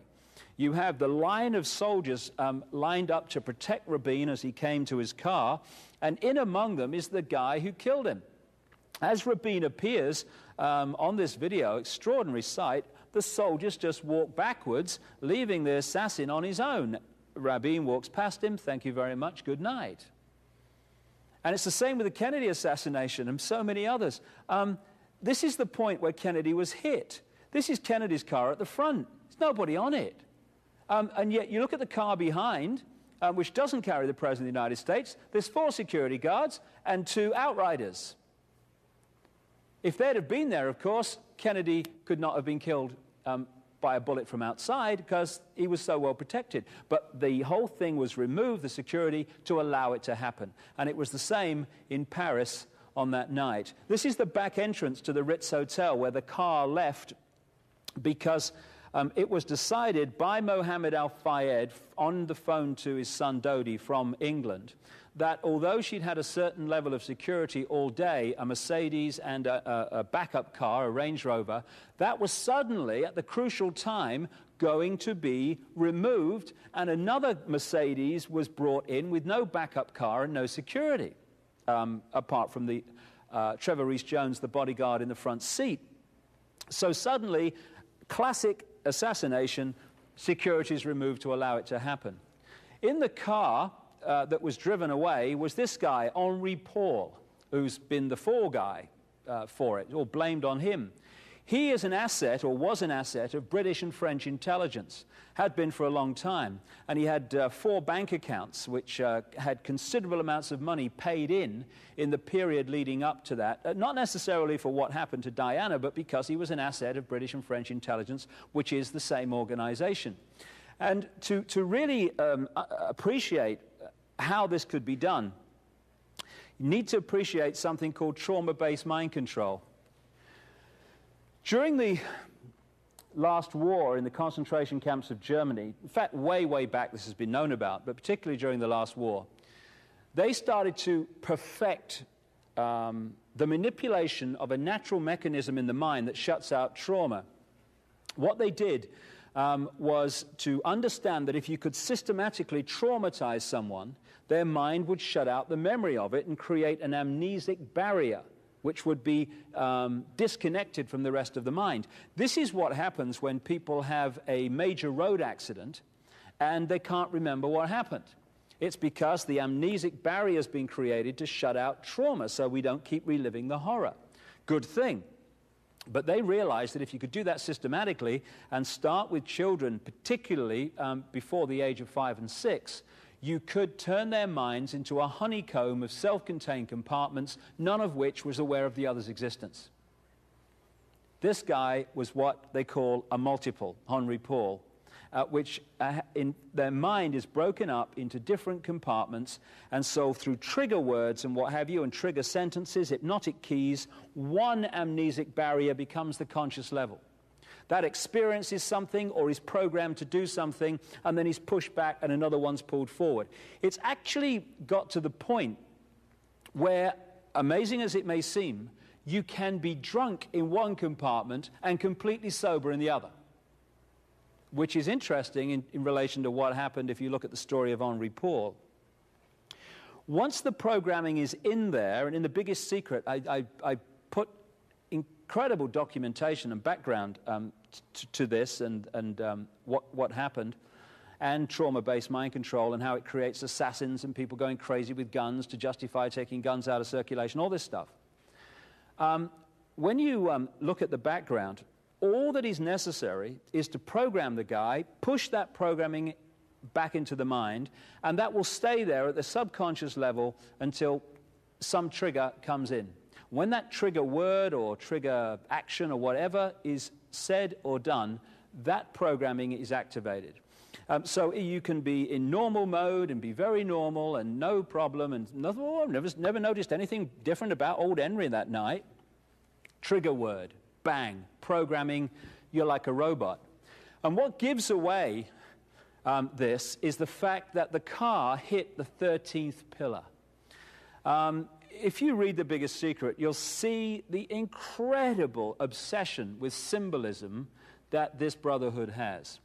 You have the line of soldiers lined up to protect Rabin as he came to his car, and in among them is the guy who killed him. As Rabin appears on this video, extraordinary sight, the soldiers just walk backwards, leaving the assassin on his own. Rabin walks past him, thank you very much, good night. And it's the same with the Kennedy assassination and so many others. This is the point where Kennedy was hit. This is Kennedy's car at the front. There's nobody on it. And yet you look at the car behind, which doesn't carry the President of the United States. There's 4 security guards and 2 outriders. If they'd have been there, of course, Kennedy could not have been killed by a bullet from outside because he was so well protected. But the whole thing was removed, the security, to allow it to happen. And it was the same in Paris on that night. This is the back entrance to the Ritz Hotel where the car left because it was decided by Mohammed Al-Fayed on the phone to his son Dodi from England that although she'd had a certain level of security all day, a Mercedes and a backup car, a Range Rover, that was suddenly at the crucial time going to be removed, and another Mercedes was brought in with no backup car and no security. Apart from the Trevor Rees-Jones, the bodyguard in the front seat. So suddenly, classic assassination, security is removed to allow it to happen. In the car that was driven away was this guy, Henri Paul, who's been the fall guy for it, or blamed on him. He is an asset, or was an asset, of British and French intelligence, had been for a long time. And he had 4 bank accounts which had considerable amounts of money paid in the period leading up to that. Not necessarily for what happened to Diana, but because he was an asset of British and French intelligence, which is the same organization. And to really appreciate how this could be done, you need to appreciate something called trauma-based mind control. During the last war in the concentration camps of Germany, in fact, way, way back this has been known about, but particularly during the last war, they started to perfect the manipulation of a natural mechanism in the mind that shuts out trauma. What they did was to understand that if you could systematically traumatize someone, their mind would shut out the memory of it and create an amnesic barrier, which would be disconnected from the rest of the mind. This is what happens when people have a major road accident and they can't remember what happened. It's because the amnesic barrier has been created to shut out trauma so we don't keep reliving the horror. Good thing. But they realized that if you could do that systematically and start with children, particularly before the age of 5 and 6, you could turn their minds into a honeycomb of self-contained compartments, none of which was aware of the other's existence. This guy was what they call a multiple, Henri Paul, which in their mind is broken up into different compartments, and so through trigger words and what have you, and trigger sentences, hypnotic keys, one amnesic barrier becomes the conscious level. That experiences something or is programmed to do something, and then he's pushed back and another one's pulled forward. It's actually got to the point where, amazing as it may seem, you can be drunk in one compartment and completely sober in the other, which is interesting in relation to what happened if you look at the story of Henri Paul. Once the programming is in there, and in the biggest secret, I put incredible documentation and background to this and what happened, and trauma-based mind control and how it creates assassins and people going crazy with guns to justify taking guns out of circulation, all this stuff. When you look at the background, all that is necessary is to program the guy, push that programming back into the mind, and that will stay there at the subconscious level until some trigger comes in. When that trigger word or trigger action or whatever is said or done, that programming is activated. So you can be in normal mode and be very normal and no problem and nothing, never noticed anything different about old Henry that night. Trigger word. Bang, programming, you're like a robot. And what gives away this is the fact that the car hit the 13th pillar. If you read The Biggest Secret, you'll see the incredible obsession with symbolism that this brotherhood has.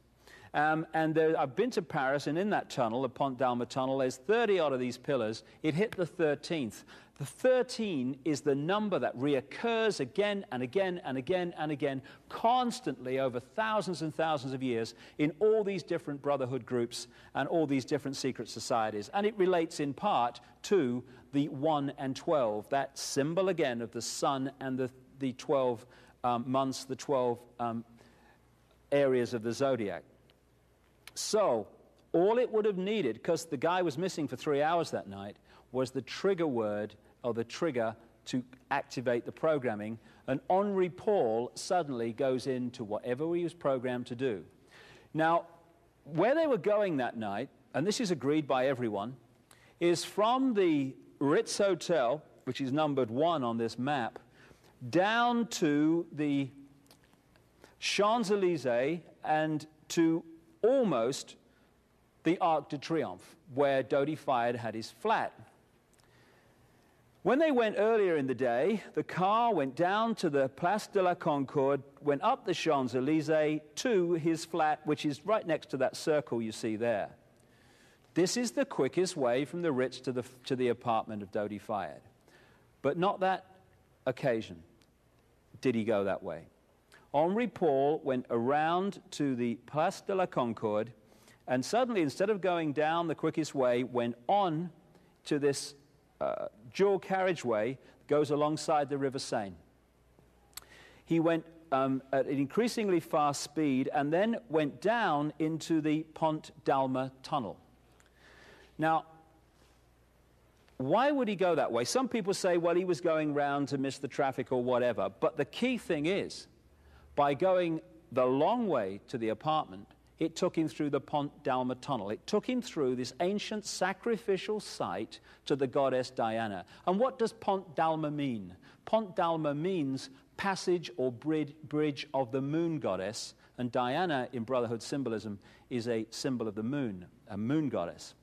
I've been to Paris, and in that tunnel, the Pont d'Alma tunnel, there's 30 out of these pillars. It hit the 13th. The 13 is the number that reoccurs again and again and again and again, constantly over thousands and thousands of years in all these different brotherhood groups and all these different secret societies. And it relates in part to the 1 and 12, that symbol again of the sun and the 12 months, the 12 areas of the zodiac. So all it would have needed, because the guy was missing for 3 hours that night, was the trigger word or the trigger to activate the programming, and Henri Paul suddenly goes into whatever he was programmed to do. Now, where they were going that night, and this is agreed by everyone, is from the Ritz Hotel, which is numbered 1 on this map, down to the Champs-Élysées and to almost the Arc de Triomphe, where Dodi Fayed had his flat. When they went earlier in the day, the car went down to the Place de la Concorde, went up the Champs-Élysées to his flat, which is right next to that circle you see there. This is the quickest way from the Ritz to the apartment of Dodi Fayed. But not that occasion did he go that way. Henri Paul went around to the Place de la Concorde, and suddenly, instead of going down the quickest way, went on to this dual carriageway that goes alongside the River Seine. He went at an increasingly fast speed and then went down into the Pont d'Alma tunnel. Now, why would he go that way? Some people say, well, he was going round to miss the traffic or whatever. But the key thing is, by going the long way to the apartment, it took him through the Pont d'Alma tunnel. It took him through this ancient sacrificial site to the goddess Diana. And what does Pont d'Alma mean? Pont d'Alma means passage or bridge of the moon goddess, And Diana, in Brotherhood symbolism, is a symbol of the moon, a moon goddess.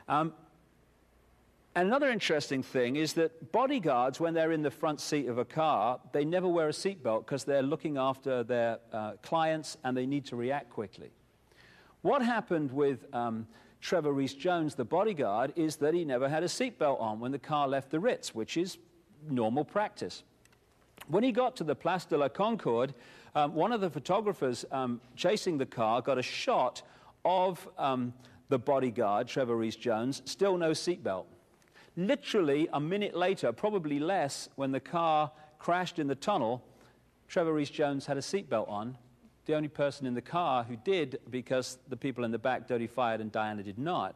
And another interesting thing is that bodyguards, when they're in the front seat of a car, they never wear a seatbelt because they're looking after their clients and they need to react quickly. What happened with Trevor Rees-Jones, the bodyguard, is that he never had a seatbelt on when the car left the Ritz, which is normal practice. When he got to the Place de la Concorde, one of the photographers chasing the car got a shot of the bodyguard, Trevor Rees-Jones, still no seatbelt. Literally a minute later, probably less, when the car crashed in the tunnel, Trevor Rees-Jones had a seatbelt on, the only person in the car who did, because the people in the back dirty fired and Diana did not.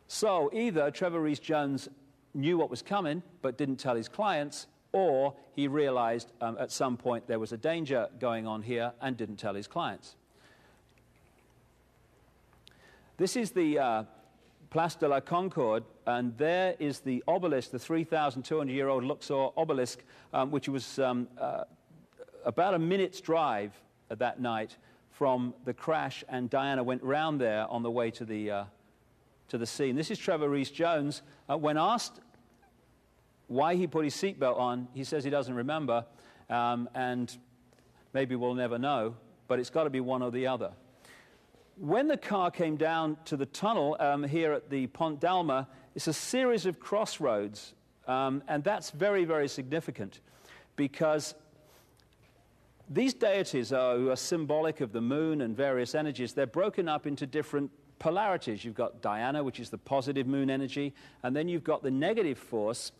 So either Trevor Rees-Jones knew what was coming but didn't tell his clients, or he realized at some point there was a danger going on here and didn't tell his clients. This is the Place de la Concorde, and there is the obelisk, the 3,200-year-old Luxor obelisk, which was about a minute's drive that night from the crash, and Diana went round there on the way to the scene. This is Trevor Rees-Jones. When asked why he put his seatbelt on, he says he doesn't remember, and maybe we'll never know, but it's got to be one or the other. When the car came down to the tunnel here at the Pont d'Alma, it's a series of crossroads, and that's very, very significant, because these deities who are symbolic of the moon and various energies, they're broken up into different polarities. You've got Diana, which is the positive moon energy, and then you've got the negative force,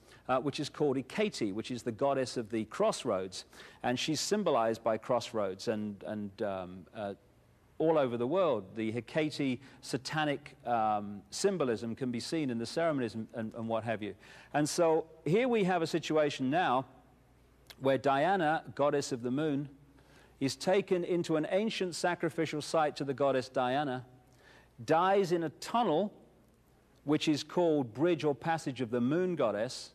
which is called Hecate, which is the goddess of the crossroads, and she's symbolized by crossroads and all over the world. The Hecate satanic symbolism can be seen in the ceremonies and what have you. And so here we have a situation now where Diana, goddess of the moon, is taken into an ancient sacrificial site to the goddess Diana, dies in a tunnel, which is called Bridge or Passage of the Moon Goddess,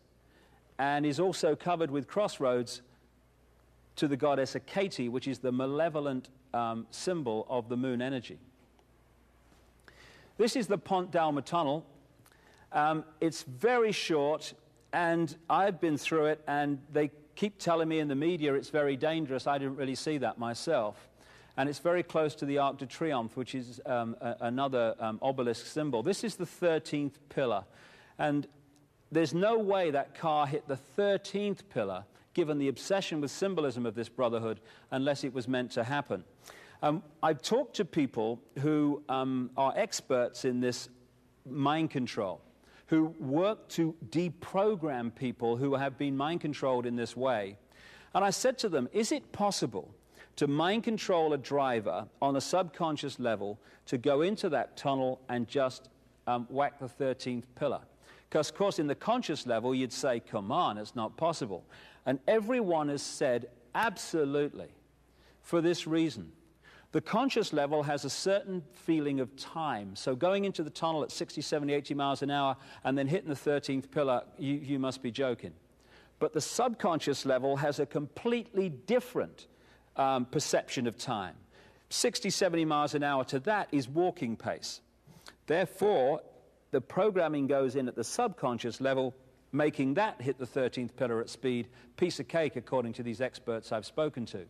and is also covered with crossroads to the goddess Hecate, which is the malevolent symbol of the moon energy. This is the Pont d'Alma tunnel. It's very short, and I've been through it, and they keep telling me in the media it's very dangerous. I didn't really see that myself. And it's very close to the Arc de Triomphe, which is another obelisk symbol. This is the 13th pillar. And there's no way that car hit the 13th pillar, given the obsession with symbolism of this brotherhood, unless it was meant to happen. I've talked to people who are experts in this mind control, who work to deprogram people who have been mind controlled in this way. And I said to them, is it possible to mind control a driver on a subconscious level to go into that tunnel and just whack the 13th pillar? Because, of course, in the conscious level, you'd say, come on, it's not possible. And everyone has said, absolutely, for this reason. The conscious level has a certain feeling of time. So going into the tunnel at 60, 70, 80 miles an hour and then hitting the 13th pillar, you must be joking. But the subconscious level has a completely different perception of time. 60, 70 miles an hour to that is walking pace. Therefore, the programming goes in at the subconscious level, making that hit the 13th pillar at speed. Piece of cake, according to these experts I've spoken to.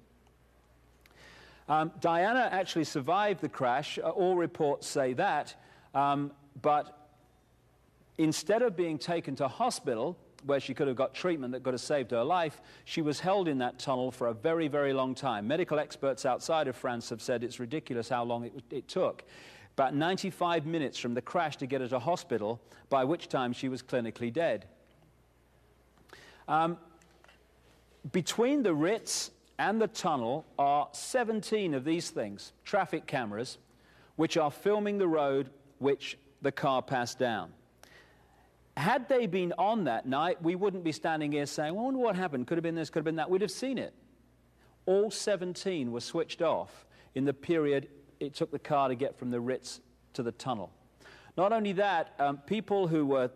Diana actually survived the crash. All reports say that. But instead of being taken to hospital, where she could have got treatment that could have saved her life, she was held in that tunnel for a very, very long time. Medical experts outside of France have said it's ridiculous how long it took. About 95 minutes from the crash to get her to hospital, by which time she was clinically dead. Between the Ritz and the tunnel are 17 of these things, traffic cameras, which are filming the road which the car passed down. Had they been on that night, we wouldn't be standing here saying, well, I wonder what happened, could have been this, could have been that. We'd have seen it. All 17 were switched off in the period it took the car to get from the Ritz to the tunnel. Not only that, people who were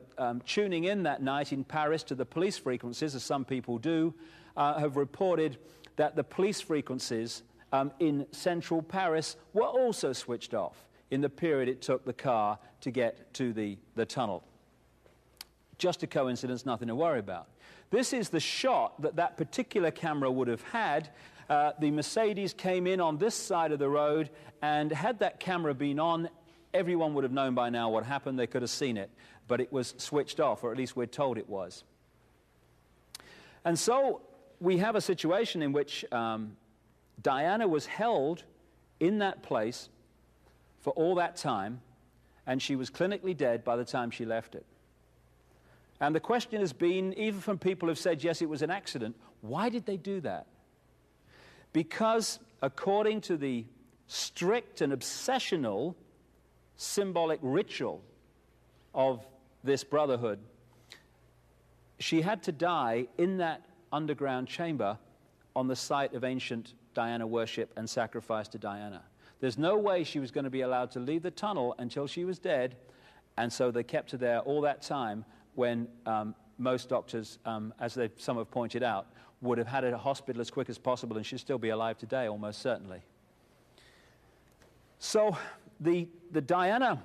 tuning in that night in Paris to the police frequencies, as some people do, have reported that the police frequencies in central Paris were also switched off in the period it took the car to get to the tunnel. Just a coincidence, nothing to worry about. This is the shot that that particular camera would have had. The Mercedes came in on this side of the road, and had that camera been on, everyone would have known by now what happened. They could have seen it, but it was switched off, or at least we're told it was. And so we have a situation in which Diana was held in that place for all that time, and she was clinically dead by the time she left it. And the question has been, even from people who have said, yes, it was an accident, why did they do that? Because according to the strict and obsessional symbolic ritual of this brotherhood, she had to die in that underground chamber on the site of ancient Diana worship and sacrifice to Diana. There's no way she was going to be allowed to leave the tunnel until she was dead, and so they kept her there all that time when most doctors, as some have pointed out, would have had her at a hospital as quick as possible, and she'd still be alive today, almost certainly. So the Diana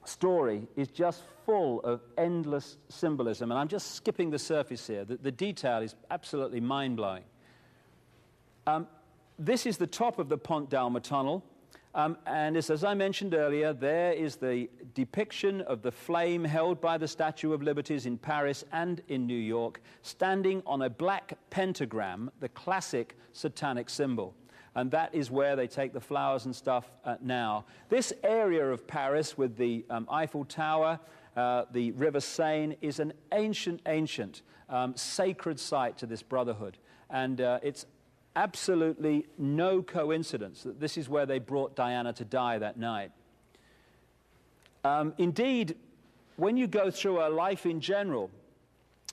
story is just full of endless symbolism, and I'm just skipping the surface here. The detail is absolutely mind-blowing. This is the top of the Pont d'Alma tunnel, and as I mentioned earlier, there is the depiction of the flame held by the Statue of Liberties in Paris and in New York, standing on a black pentagram, the classic satanic symbol. And that is where they take the flowers and stuff now. This area of Paris with the Eiffel Tower, the River Seine, is an ancient sacred site to this brotherhood. And it's absolutely no coincidence that this is where they brought Diana to die that night. Indeed, when you go through her life in general,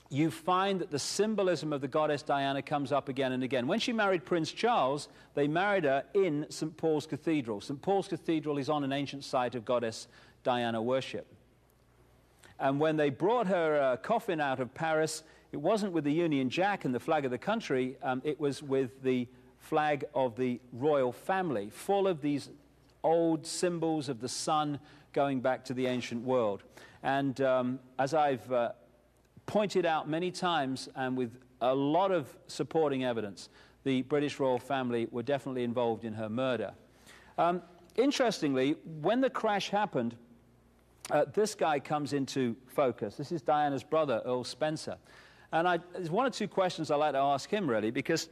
you find that the symbolism of the goddess Diana comes up again and again. When she married Prince Charles, they married her in St. Paul's Cathedral. St. Paul's Cathedral is on an ancient site of goddess Diana worship. And when they brought her coffin out of Paris, it wasn't with the Union Jack and the flag of the country, it was with the flag of the royal family, full of these old symbols of the sun going back to the ancient world. And as I've pointed out many times, and with a lot of supporting evidence, the British royal family were definitely involved in her murder. Interestingly, when the crash happened, this guy comes into focus. This is Diana's brother, Earl Spencer. And there's one or two questions I'd like to ask him, really, because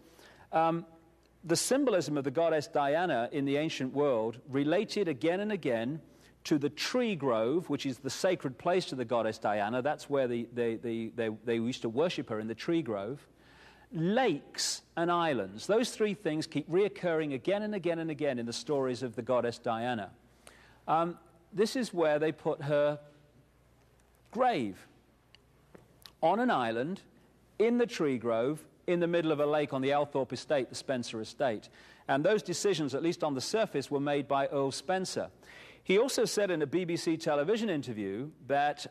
the symbolism of the goddess Diana in the ancient world related again and again to the tree grove, which is the sacred place to the goddess Diana. That's where they used to worship her, in the tree grove. Lakes and islands. Those three things keep reoccurring again and again and again in the stories of the goddess Diana. This is where they put her grave, on an island, in the tree grove, in the middle of a lake on the Althorpe estate, the Spencer estate. And those decisions, at least on the surface, were made by Earl Spencer. He also said in a BBC television interview that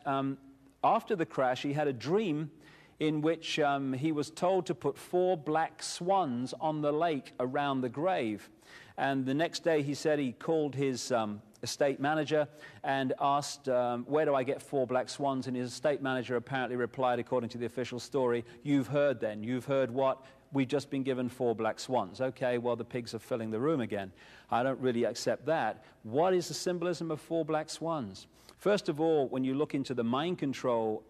after the crash, he had a dream in which he was told to put 4 black swans on the lake around the grave. And the next day, he said he called his estate manager and asked, where do I get 4 black swans? And his estate manager apparently replied, according to the official story, "You've heard then. You've heard what? We've just been given 4 black swans." Okay, well, the pigs are filling the room again. I don't really accept that. What is the symbolism of 4 black swans? First of all, when you look into the mind control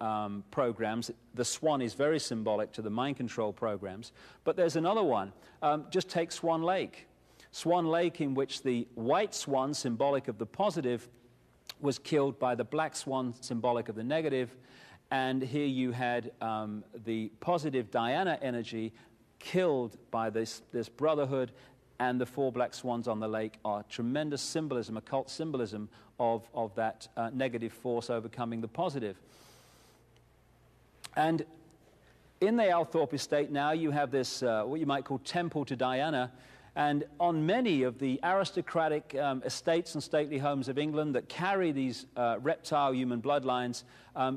programs, the swan is very symbolic to the mind control programs. But there's another one. Just take Swan Lake. Swan Lake, in which the white swan, symbolic of the positive, was killed by the black swan, symbolic of the negative. And here you had the positive Diana energy killed by this brotherhood, and the 4 black swans on the lake are tremendous symbolism, occult symbolism of that negative force overcoming the positive. And in the Althorpe estate now you have this, what you might call temple to Diana, And on many of the aristocratic estates and stately homes of England that carry these reptile human bloodlines,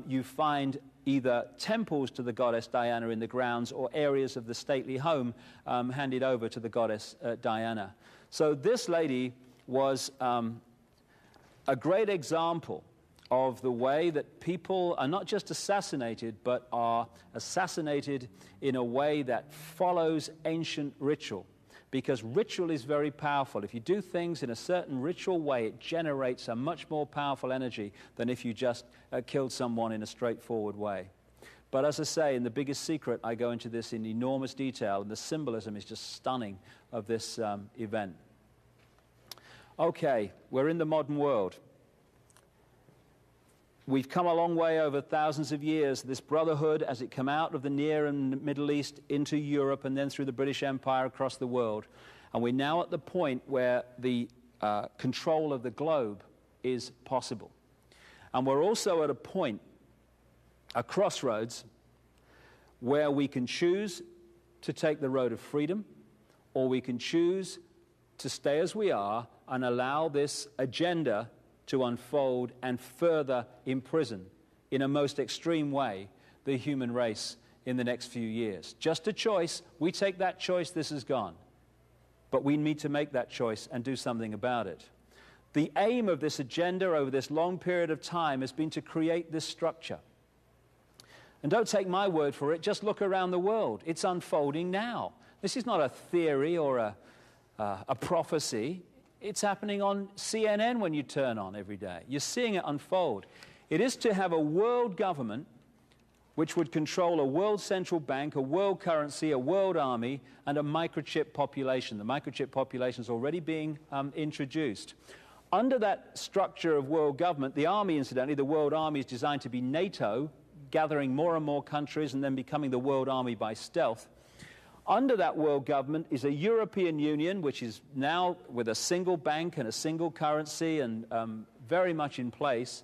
you find either temples to the goddess Diana in the grounds or areas of the stately home handed over to the goddess Diana. So this lady was a great example of the way that people are not just assassinated, but are assassinated in a way that follows ancient ritual. Because ritual is very powerful. If you do things in a certain ritual way, it generates a much more powerful energy than if you just killed someone in a straightforward way. But as I say, in The Biggest Secret, I go into this in enormous detail, and the symbolism is just stunning of this event. Okay, we're in the modern world. We've come a long way over thousands of years. This brotherhood, as it came out of the Near and Middle East into Europe and then through the British Empire across the world. And we're now at the point where the control of the globe is possible. And we're also at a point, a crossroads, where we can choose to take the road of freedom, or we can choose to stay as we are and allow this agenda to unfold and further imprison, in a most extreme way, the human race in the next few years. Just a choice. We take that choice, this is gone. But we need to make that choice and do something about it. The aim of this agenda over this long period of time has been to create this structure. And don't take my word for it, just look around the world. It's unfolding now. This is not a theory or a prophecy. It's happening on CNN when you turn on every day. You're seeing it unfold. It is to have a world government which would control a world central bank, a world currency, a world army, and a microchip population. The microchip population is already being introduced. Under that structure of world government, the army, incidentally, the world army is designed to be NATO, gathering more and more countries and then becoming the world army by stealth. Under that world government is a European Union, which is now with a single bank and a single currency and very much in place.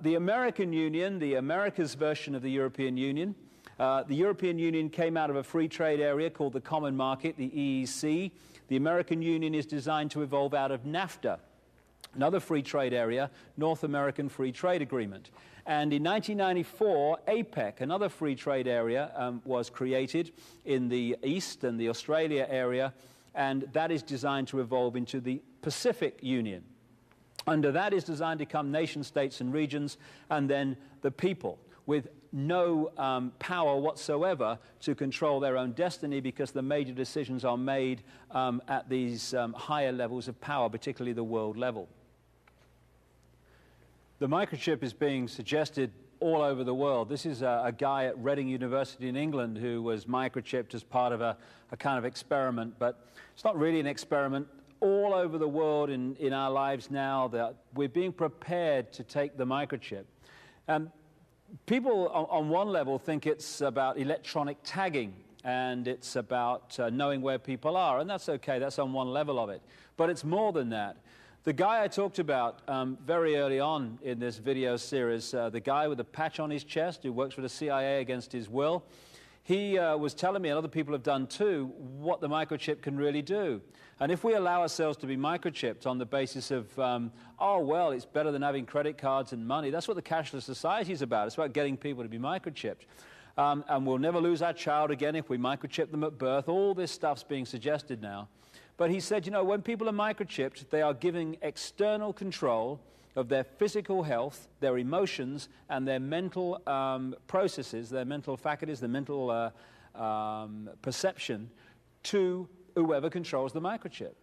The American Union, the America's version of the European Union. The European Union came out of a free trade area called the Common Market, the EEC. The American Union is designed to evolve out of NAFTA, another free trade area, North American Free Trade Agreement. And in 1994, APEC, another free trade area, was created in the East and the Australia area, and that is designed to evolve into the Pacific Union. Under that is designed to come nation states and regions, and then the people, with no power whatsoever to control their own destiny, because the major decisions are made at these higher levels of power, particularly the world level. The microchip is being suggested all over the world. This is a guy at Reading University in England who was microchipped as part of a kind of experiment, but it's not really an experiment. All over the world in our lives now, that we're being prepared to take the microchip. People on one level think it's about electronic tagging and it's about knowing where people are, and that's okay, that's on one level of it. But it's more than that. The guy I talked about very early on in this video series, the guy with the patch on his chest who works for the CIA against his will, he was telling me, and other people have done too, what the microchip can really do. And if we allow ourselves to be microchipped on the basis of, oh, well, it's better than having credit cards and money, that's what the cashless society is about. It's about getting people to be microchipped. And we'll never lose our child again if we microchip them at birth. All this stuff's being suggested now. But he said, you know, when people are microchipped, they are giving external control of their physical health, their emotions, and their mental processes, their mental faculties, their mental perception to whoever controls the microchip.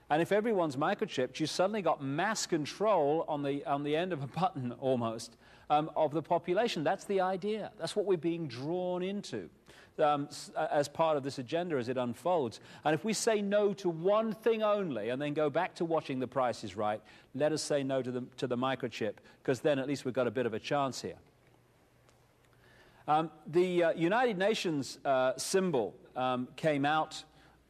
And if everyone's microchipped, you suddenly got mass control on the end of a button, almost, of the population. That's the idea. That's what we're being drawn into as part of this agenda as it unfolds. And if we say no to one thing only and then go back to watching The Price is Right, let us say no to the microchip, because then at least we've got a bit of a chance here. The United Nations symbol came out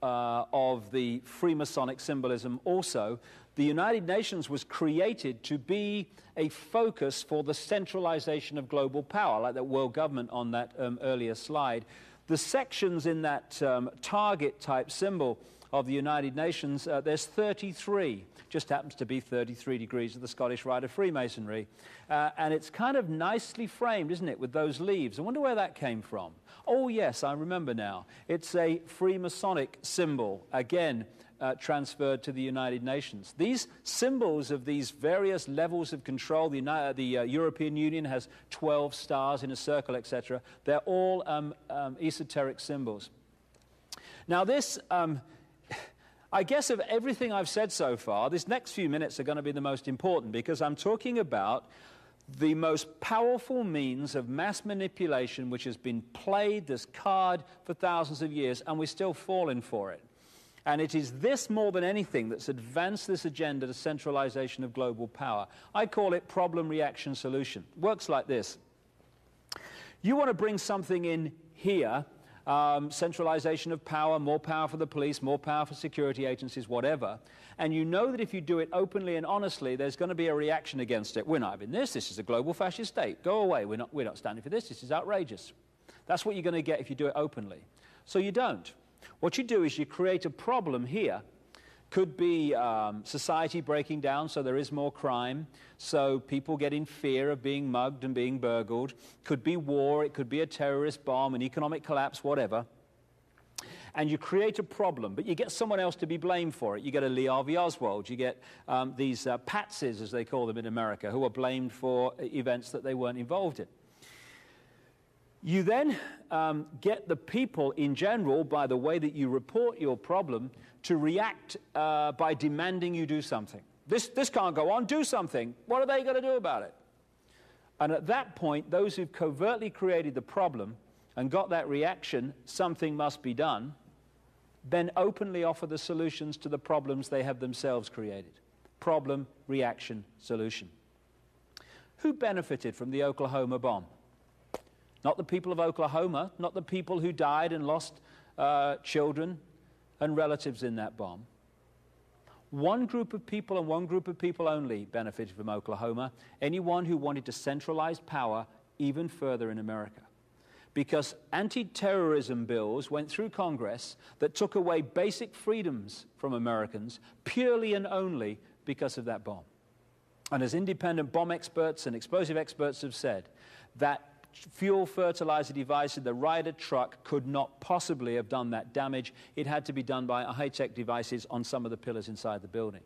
of the Freemasonic symbolism also. The United Nations was created to be a focus for the centralization of global power, like that world government on that earlier slide. The sections in that target-type symbol of the United Nations, there's 33. Just happens to be 33 degrees of the Scottish Rite of Freemasonry. And it's kind of nicely framed, isn't it, with those leaves. I wonder where that came from. Oh, yes, I remember now. It's a Freemasonic symbol, again, transferred to the United Nations. These symbols of these various levels of control, the European Union has 12 stars in a circle, etc. They're all esoteric symbols. Now this, I guess of everything I've said so far, this next few minutes are going to be the most important, because I'm talking about the most powerful means of mass manipulation which has been played this card for thousands of years, and we're still falling for it. And it is this more than anything that's advanced this agenda to centralization of global power. I call it problem, reaction, solution. It works like this. You want to bring something in here, centralization of power, more power for the police, more power for security agencies, whatever, and you know that if you do it openly and honestly, there's going to be a reaction against it. We're not having this. This is a global fascist state. Go away. We're not standing for this. This is outrageous. That's what you're going to get if you do it openly. So you don't. What you do is you create a problem here. Could be society breaking down, so there is more crime, so people get in fear of being mugged and being burgled. Could be war, it could be a terrorist bomb, an economic collapse, whatever. And you create a problem, but you get someone else to be blamed for it. You get a Lee Harvey Oswald, you get these patsies, as they call them in America, who are blamed for events that they weren't involved in. You then get the people in general, by the way that you report your problem, to react by demanding you do something. This can't go on, do something. What are they going to do about it? And at that point, those who've covertly created the problem and got that reaction, something must be done, then openly offer the solutions to the problems they have themselves created. Problem, reaction, solution. Who benefited from the Oklahoma bomb? Not the people of Oklahoma, not the people who died and lost children and relatives in that bomb. One group of people and one group of people only benefited from Oklahoma, anyone who wanted to centralize power even further in America. Because anti-terrorism bills went through Congress that took away basic freedoms from Americans purely and only because of that bomb. And as independent bomb experts and explosive experts have said, that fuel fertilizer device in the Ryder truck could not possibly have done that damage. It had to be done by high-tech devices on some of the pillars inside the building.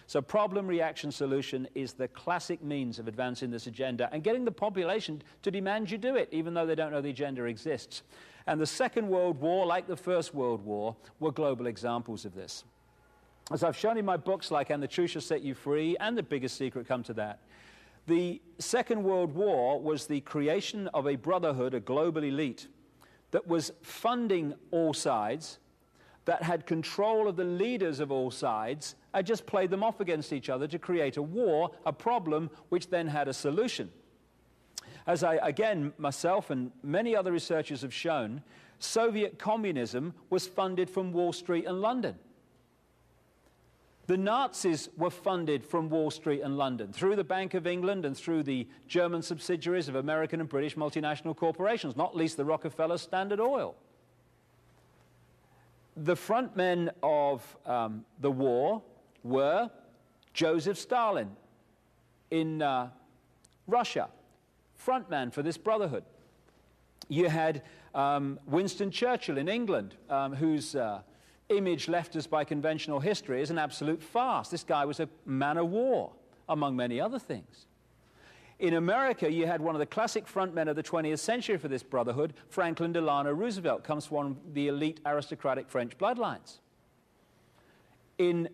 So problem, reaction, solution is the classic means of advancing this agenda and getting the population to demand you do it, even though they don't know the agenda exists. And the Second World War, like the First World War, were global examples of this. As I've shown in my books like And the Truth Shall Set You Free and The Biggest Secret, come to that, the Second World War was the creation of a brotherhood, a global elite, that was funding all sides, that had control of the leaders of all sides, and just played them off against each other to create a war, a problem, which then had a solution. As again, myself and many other researchers have shown, Soviet communism was funded from Wall Street and London. The Nazis were funded from Wall Street and London, through the Bank of England and through the German subsidiaries of American and British multinational corporations, not least the Rockefeller Standard Oil. The front men of the war were Joseph Stalin in Russia, front man for this brotherhood. You had Winston Churchill in England, whose image left us by conventional history is an absolute farce. This guy was a man of war, among many other things. In America, you had one of the classic frontmen of the 20th century for this brotherhood, Franklin Delano Roosevelt, comes from one of the elite aristocratic French bloodlines. In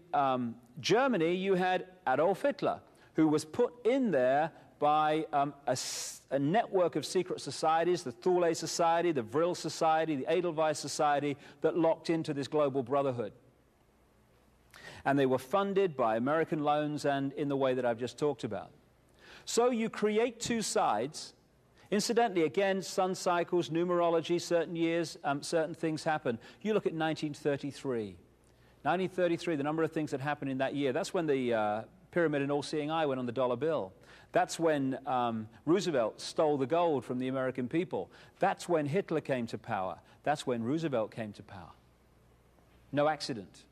Germany, you had Adolf Hitler, who was put in there by a network of secret societies, the Thule Society, the Vril Society, the Edelweiss Society, that locked into this global brotherhood. And they were funded by American loans and in the way that I've just talked about. So you create two sides. Incidentally, again, sun cycles, numerology, certain years, certain things happen. You look at 1933. 1933, the number of things that happened in that year, that's when the pyramid and all-seeing eye went on the dollar bill. That's when Roosevelt stole the gold from the American people. That's when Hitler came to power. That's when Roosevelt came to power. No accident,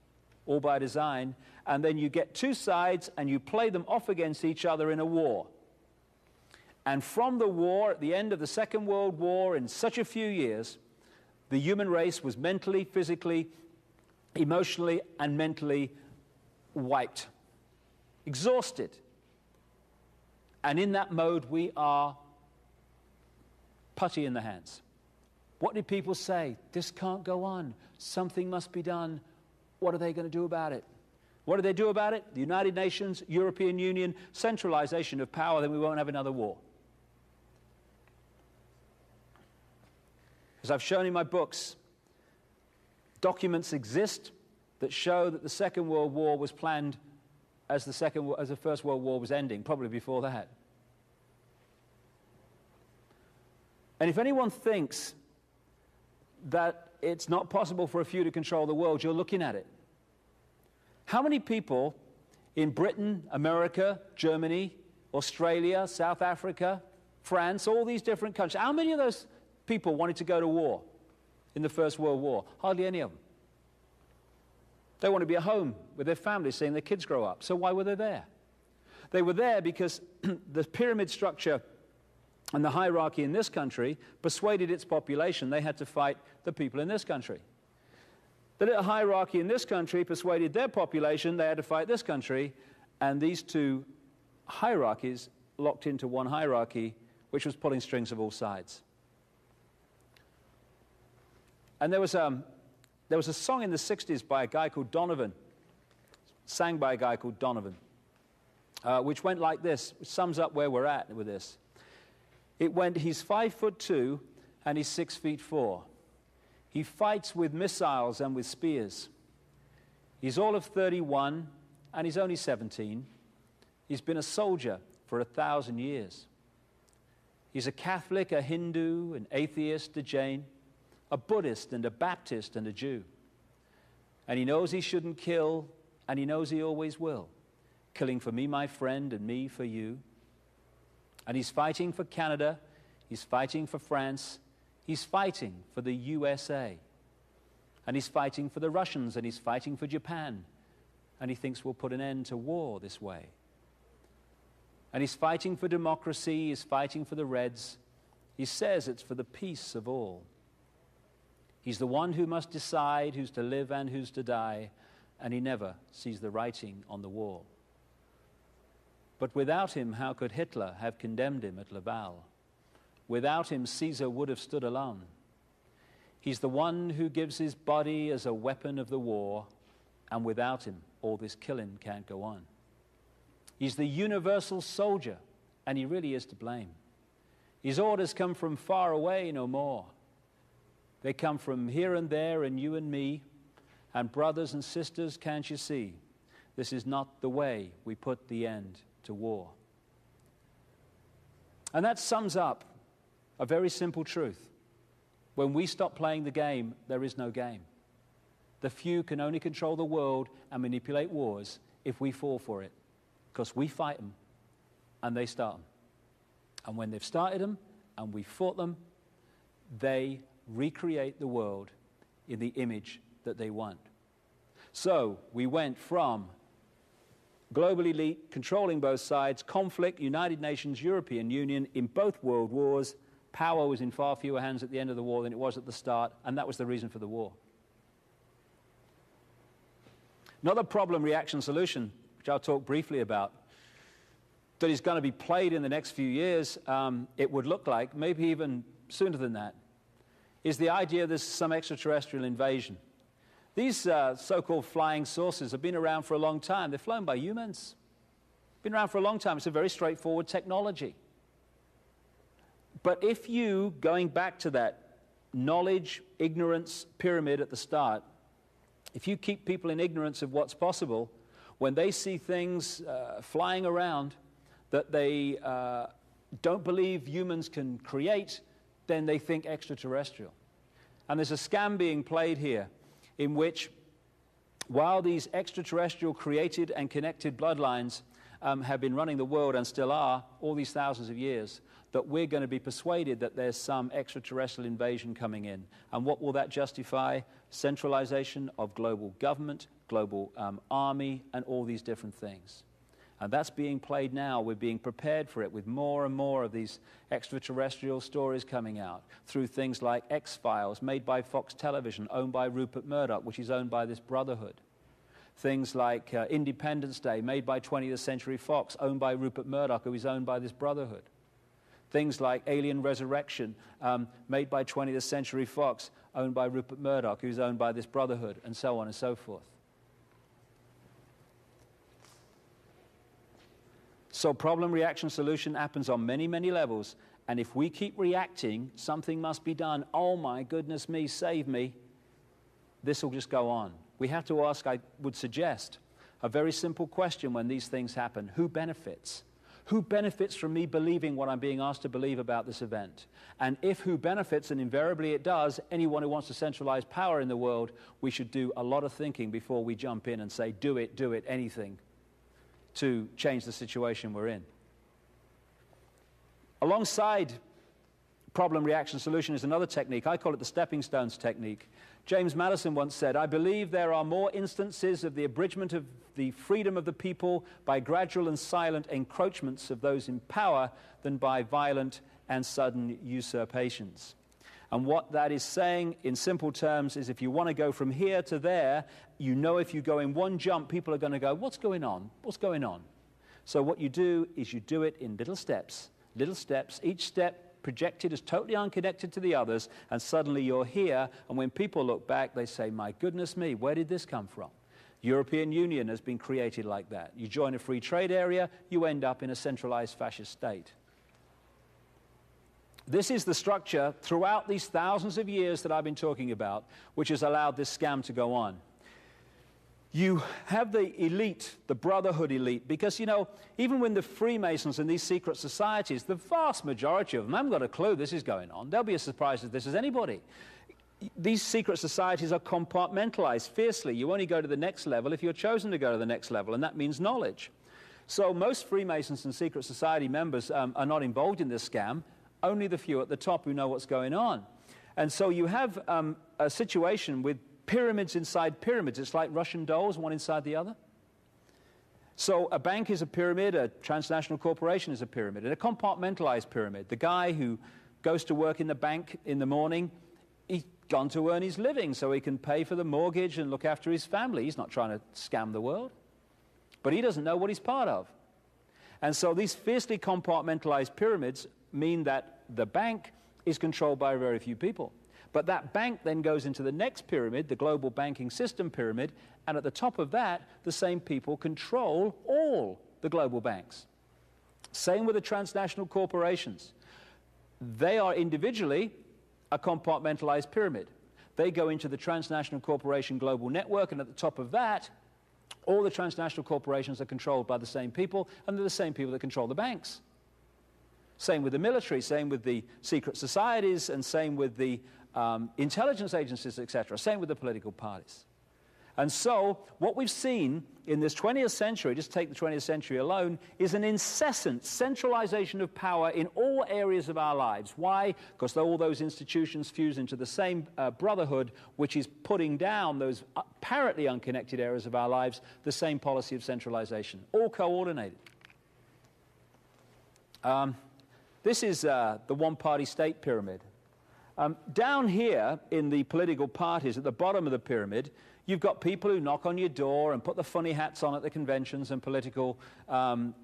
all by design. And then you get two sides and you play them off against each other in a war. And from the war, at the end of the Second World War, in such a few years, the human race was mentally, physically, emotionally, and mentally wiped, exhausted. And in that mode, we are putty in the hands. What did people say? This can't go on. Something must be done. What are they going to do about it? What do they do about it? The United Nations, European Union, centralization of power, then we won't have another war. As I've shown in my books, documents exist that show that the Second World War was planned as the First World War was ending, probably before that. And if anyone thinks that it's not possible for a few to control the world, you're looking at it. How many people in Britain, America, Germany, Australia, South Africa, France, all these different countries, how many of those people wanted to go to war in the First World War? Hardly any of them. They want to be at home with their families, seeing their kids grow up. So why were they there? They were there because the pyramid structure and the hierarchy in this country persuaded its population they had to fight the people in this country. The little hierarchy in this country persuaded their population they had to fight this country, and these two hierarchies locked into one hierarchy, which was pulling strings of all sides. And there was a song in the 60s by a guy called Donovan, sang by a guy called Donovan, which went like this, which sums up where we're at with this. It went, he's 5'2" and he's 6'4". He fights with missiles and with spears. He's all of 31 and he's only 17. He's been a soldier for 1,000 years. He's a Catholic, a Hindu, an atheist, a Jain, a Buddhist and a Baptist and a Jew. And he knows he shouldn't kill, and he knows he always will. Killing for me, my friend, and me for you. And he's fighting for Canada, he's fighting for France, he's fighting for the USA. And he's fighting for the Russians, and he's fighting for Japan. And he thinks we'll put an end to war this way. And he's fighting for democracy, he's fighting for the Reds. He says it's for the peace of all. He's the one who must decide who's to live and who's to die, and he never sees the writing on the wall. But without him, how could Hitler have condemned him at Laval? Without him, Caesar would have stood alone. He's the one who gives his body as a weapon of the war, and without him, all this killing can't go on. He's the universal soldier, and he really is to blame. His orders come from far away no more. They come from here and there and you and me, and brothers and sisters, can't you see? This is not the way we put the end to war. And that sums up a very simple truth. When we stop playing the game, there is no game. The few can only control the world and manipulate wars if we fall for it, because we fight them and they start them. And when they've started them and we fought them, they recreate the world in the image that they want. So we went from global elite controlling both sides, conflict, United Nations, European Union, in both world wars. Power was in far fewer hands at the end of the war than it was at the start, and that was the reason for the war. Another problem, reaction, solution, which I'll talk briefly about, that is going to be played in the next few years, it would look like, maybe even sooner than that, is the idea there's some extraterrestrial invasion. These so-called flying saucers have been around for a long time. They're flown by humans. Been around for a long time. It's a very straightforward technology. But if you, going back to that knowledge, ignorance pyramid at the start, if you keep people in ignorance of what's possible, when they see things flying around that they don't believe humans can create, then they think extraterrestrial. And there's a scam being played here in which, while these extraterrestrial created and connected bloodlines have been running the world and still are all these thousands of years, that we're going to be persuaded that there's some extraterrestrial invasion coming in. And what will that justify? Centralization of global government, global army, and all these different things. And that's being played now. We're being prepared for it with more and more of these extraterrestrial stories coming out through things like X-Files, made by Fox Television, owned by Rupert Murdoch, which is owned by this Brotherhood. Things like Independence Day, made by 20th Century Fox, owned by Rupert Murdoch, who is owned by this Brotherhood. Things like Alien Resurrection, made by 20th Century Fox, owned by Rupert Murdoch, who's owned by this Brotherhood, and so on and so forth. So problem, reaction, solution happens on many, many levels. And if we keep reacting, something must be done. Oh my goodness me, save me. This will just go on. We have to ask, I would suggest, a very simple question when these things happen. Who benefits? Who benefits from me believing what I'm being asked to believe about this event? And if who benefits, and invariably it does, anyone who wants to centralize power in the world, we should do a lot of thinking before we jump in and say, do it, anything, to change the situation we're in. Alongside problem, reaction, solution is another technique. I call it the stepping stones technique. James Madison once said, I believe there are more instances of the abridgment of the freedom of the people by gradual and silent encroachments of those in power than by violent and sudden usurpations. And what that is saying in simple terms is if you want to go from here to there, you know if you go in one jump, people are going to go, what's going on? What's going on? So what you do is you do it in little steps, each step projected as totally unconnected to the others, and suddenly you're here, and when people look back, they say, my goodness me, where did this come from? European Union has been created like that. You join a free trade area, you end up in a centralized fascist state. This is the structure throughout these thousands of years that I've been talking about, which has allowed this scam to go on. You have the elite, the Brotherhood elite, because, you know, even when the Freemasons and these secret societies, the vast majority of them haven't got a clue this is going on. They'll be as surprised as this as anybody. These secret societies are compartmentalized fiercely. You only go to the next level if you're chosen to go to the next level, and that means knowledge. So most Freemasons and secret society members are not involved in this scam, only the few at the top who know what's going on. And so you have a situation with pyramids inside pyramids. It's like Russian dolls, one inside the other. So a bank is a pyramid, a transnational corporation is a pyramid, and a compartmentalized pyramid. The guy who goes to work in the bank in the morning, he's gone to earn his living so he can pay for the mortgage and look after his family. He's not trying to scam the world. But he doesn't know what he's part of. And so these fiercely compartmentalized pyramids mean that the bank is controlled by very few people. But that bank then goes into the next pyramid, the global banking system pyramid, and at the top of that, the same people control all the global banks. Same with the transnational corporations. They are individually a compartmentalized pyramid. They go into the transnational corporation global network, and at the top of that, all the transnational corporations are controlled by the same people, and they're the same people that control the banks. Same with the military, same with the secret societies, and same with the intelligence agencies, etc. Same with the political parties. And so what we've seen in this 20th century, just take the 20th century alone, is an incessant centralization of power in all areas of our lives. Why? Because all those institutions fuse into the same brotherhood, which is putting down those apparently unconnected areas of our lives, the same policy of centralization, all coordinated. This is the one-party state pyramid. Down here in the political parties, at the bottom of the pyramid, you've got people who knock on your door and put the funny hats on at the conventions and political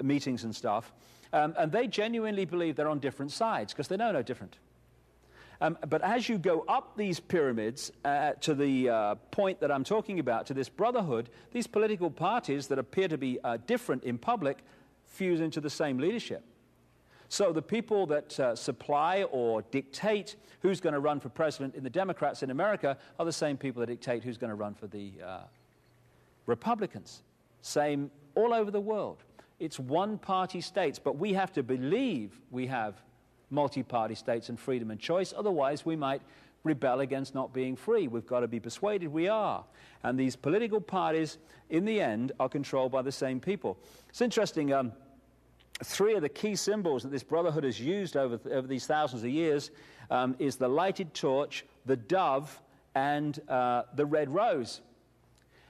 meetings and stuff. And they genuinely believe they're on different sides because they know no different. But as you go up these pyramids to the point that I'm talking about, to this brotherhood, these political parties that appear to be different in public fuse into the same leadership. So the people that supply or dictate who's going to run for president in the Democrats in America are the same people that dictate who's going to run for the Republicans. Same all over the world. It's one-party states, but we have to believe we have multi-party states and freedom and choice. Otherwise, we might rebel against not being free. We've got to be persuaded we are. And these political parties, in the end, are controlled by the same people. It's interesting, three of the key symbols that this brotherhood has used over these thousands of years is the lighted torch, the dove, and the red rose.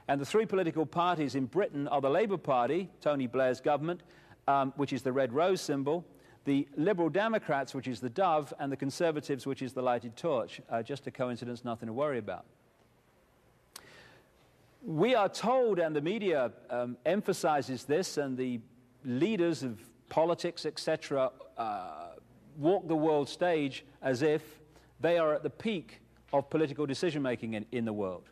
And the three political parties in Britain are the Labour Party, Tony Blair's government, which is the red rose symbol, the Liberal Democrats, which is the dove, and the Conservatives, which is the lighted torch. Just a coincidence, nothing to worry about. We are told, and the media emphasizes this, and the leaders of politics, etc., walk the world stage as if they are at the peak of political decision-making in the world.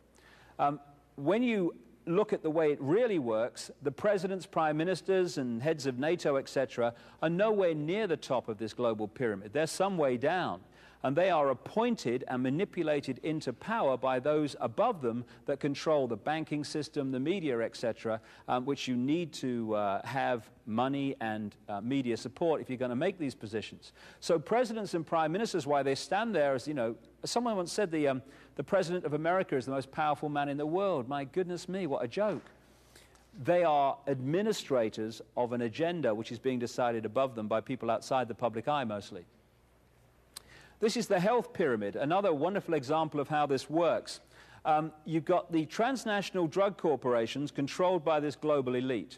When you look at the way it really works, the presidents, prime ministers, and heads of NATO, etc., are nowhere near the top of this global pyramid. They're some way down. And they are appointed and manipulated into power by those above them that control the banking system, the media, etc., which you need to have money and media support if you're going to make these positions. So presidents and prime ministers, why they stand there as, you know, someone once said the president of America is the most powerful man in the world. My goodness me, what a joke. They are administrators of an agenda which is being decided above them by people outside the public eye mostly. This is the health pyramid, another wonderful example of how this works. You've got the transnational drug corporations controlled by this global elite.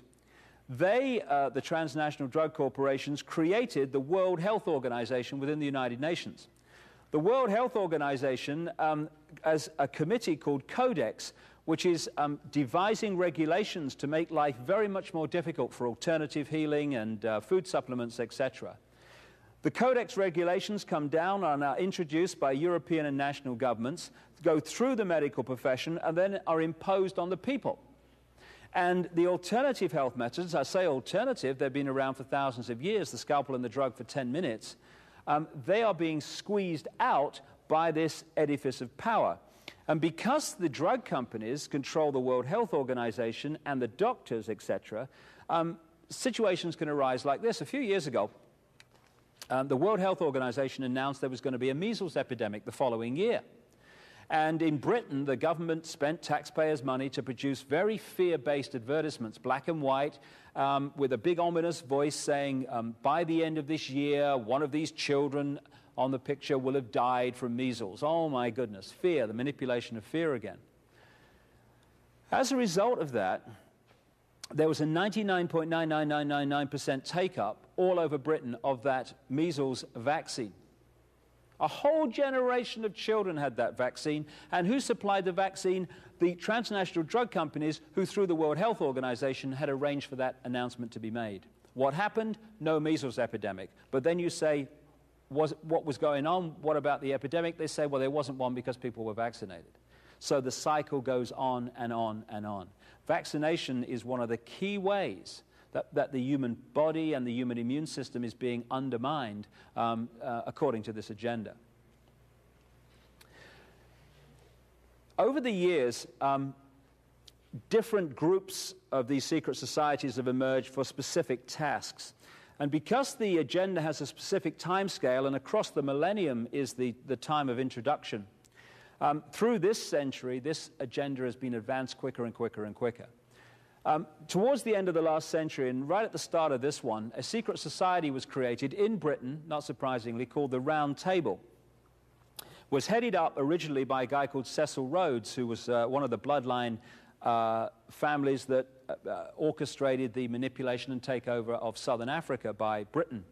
They, the transnational drug corporations, created the World Health Organization within the United Nations. The World Health Organization, as a committee called Codex, which is devising regulations to make life very much more difficult for alternative healing and food supplements, etc. The Codex regulations come down and are introduced by European and national governments, go through the medical profession, and then are imposed on the people. And the alternative health methods, I say alternative, they've been around for thousands of years, the scalpel and the drug for 10 minutes, they are being squeezed out by this edifice of power. And because the drug companies control the World Health Organization and the doctors, etc., situations can arise like this. A few years ago, the World Health Organization announced there was going to be a measles epidemic the following year. And in Britain, the government spent taxpayers' money to produce very fear-based advertisements, black and white, with a big ominous voice saying, by the end of this year, one of these children on the picture will have died from measles. Oh my goodness, fear, the manipulation of fear again. As a result of that, there was a 99.99999% take-up all over Britain of that measles vaccine. A whole generation of children had that vaccine. And who supplied the vaccine? The transnational drug companies who, through the World Health Organization, had arranged for that announcement to be made. What happened? No measles epidemic. But then you say, what was going on? What about the epidemic? They say, well, there wasn't one because people were vaccinated. So the cycle goes on and on and on. Vaccination is one of the key ways that the human body and the human immune system is being undermined according to this agenda. Over the years, different groups of these secret societies have emerged for specific tasks. And because the agenda has a specific time scale, and across the millennium is the time of introduction, through this century, this agenda has been advanced quicker and quicker and quicker. Towards the end of the last century, and right at the start of this one, a secret society was created in Britain, not surprisingly, called the Round Table. Was headed up originally by a guy called Cecil Rhodes, who was one of the bloodline families that orchestrated the manipulation and takeover of southern Africa by Britain.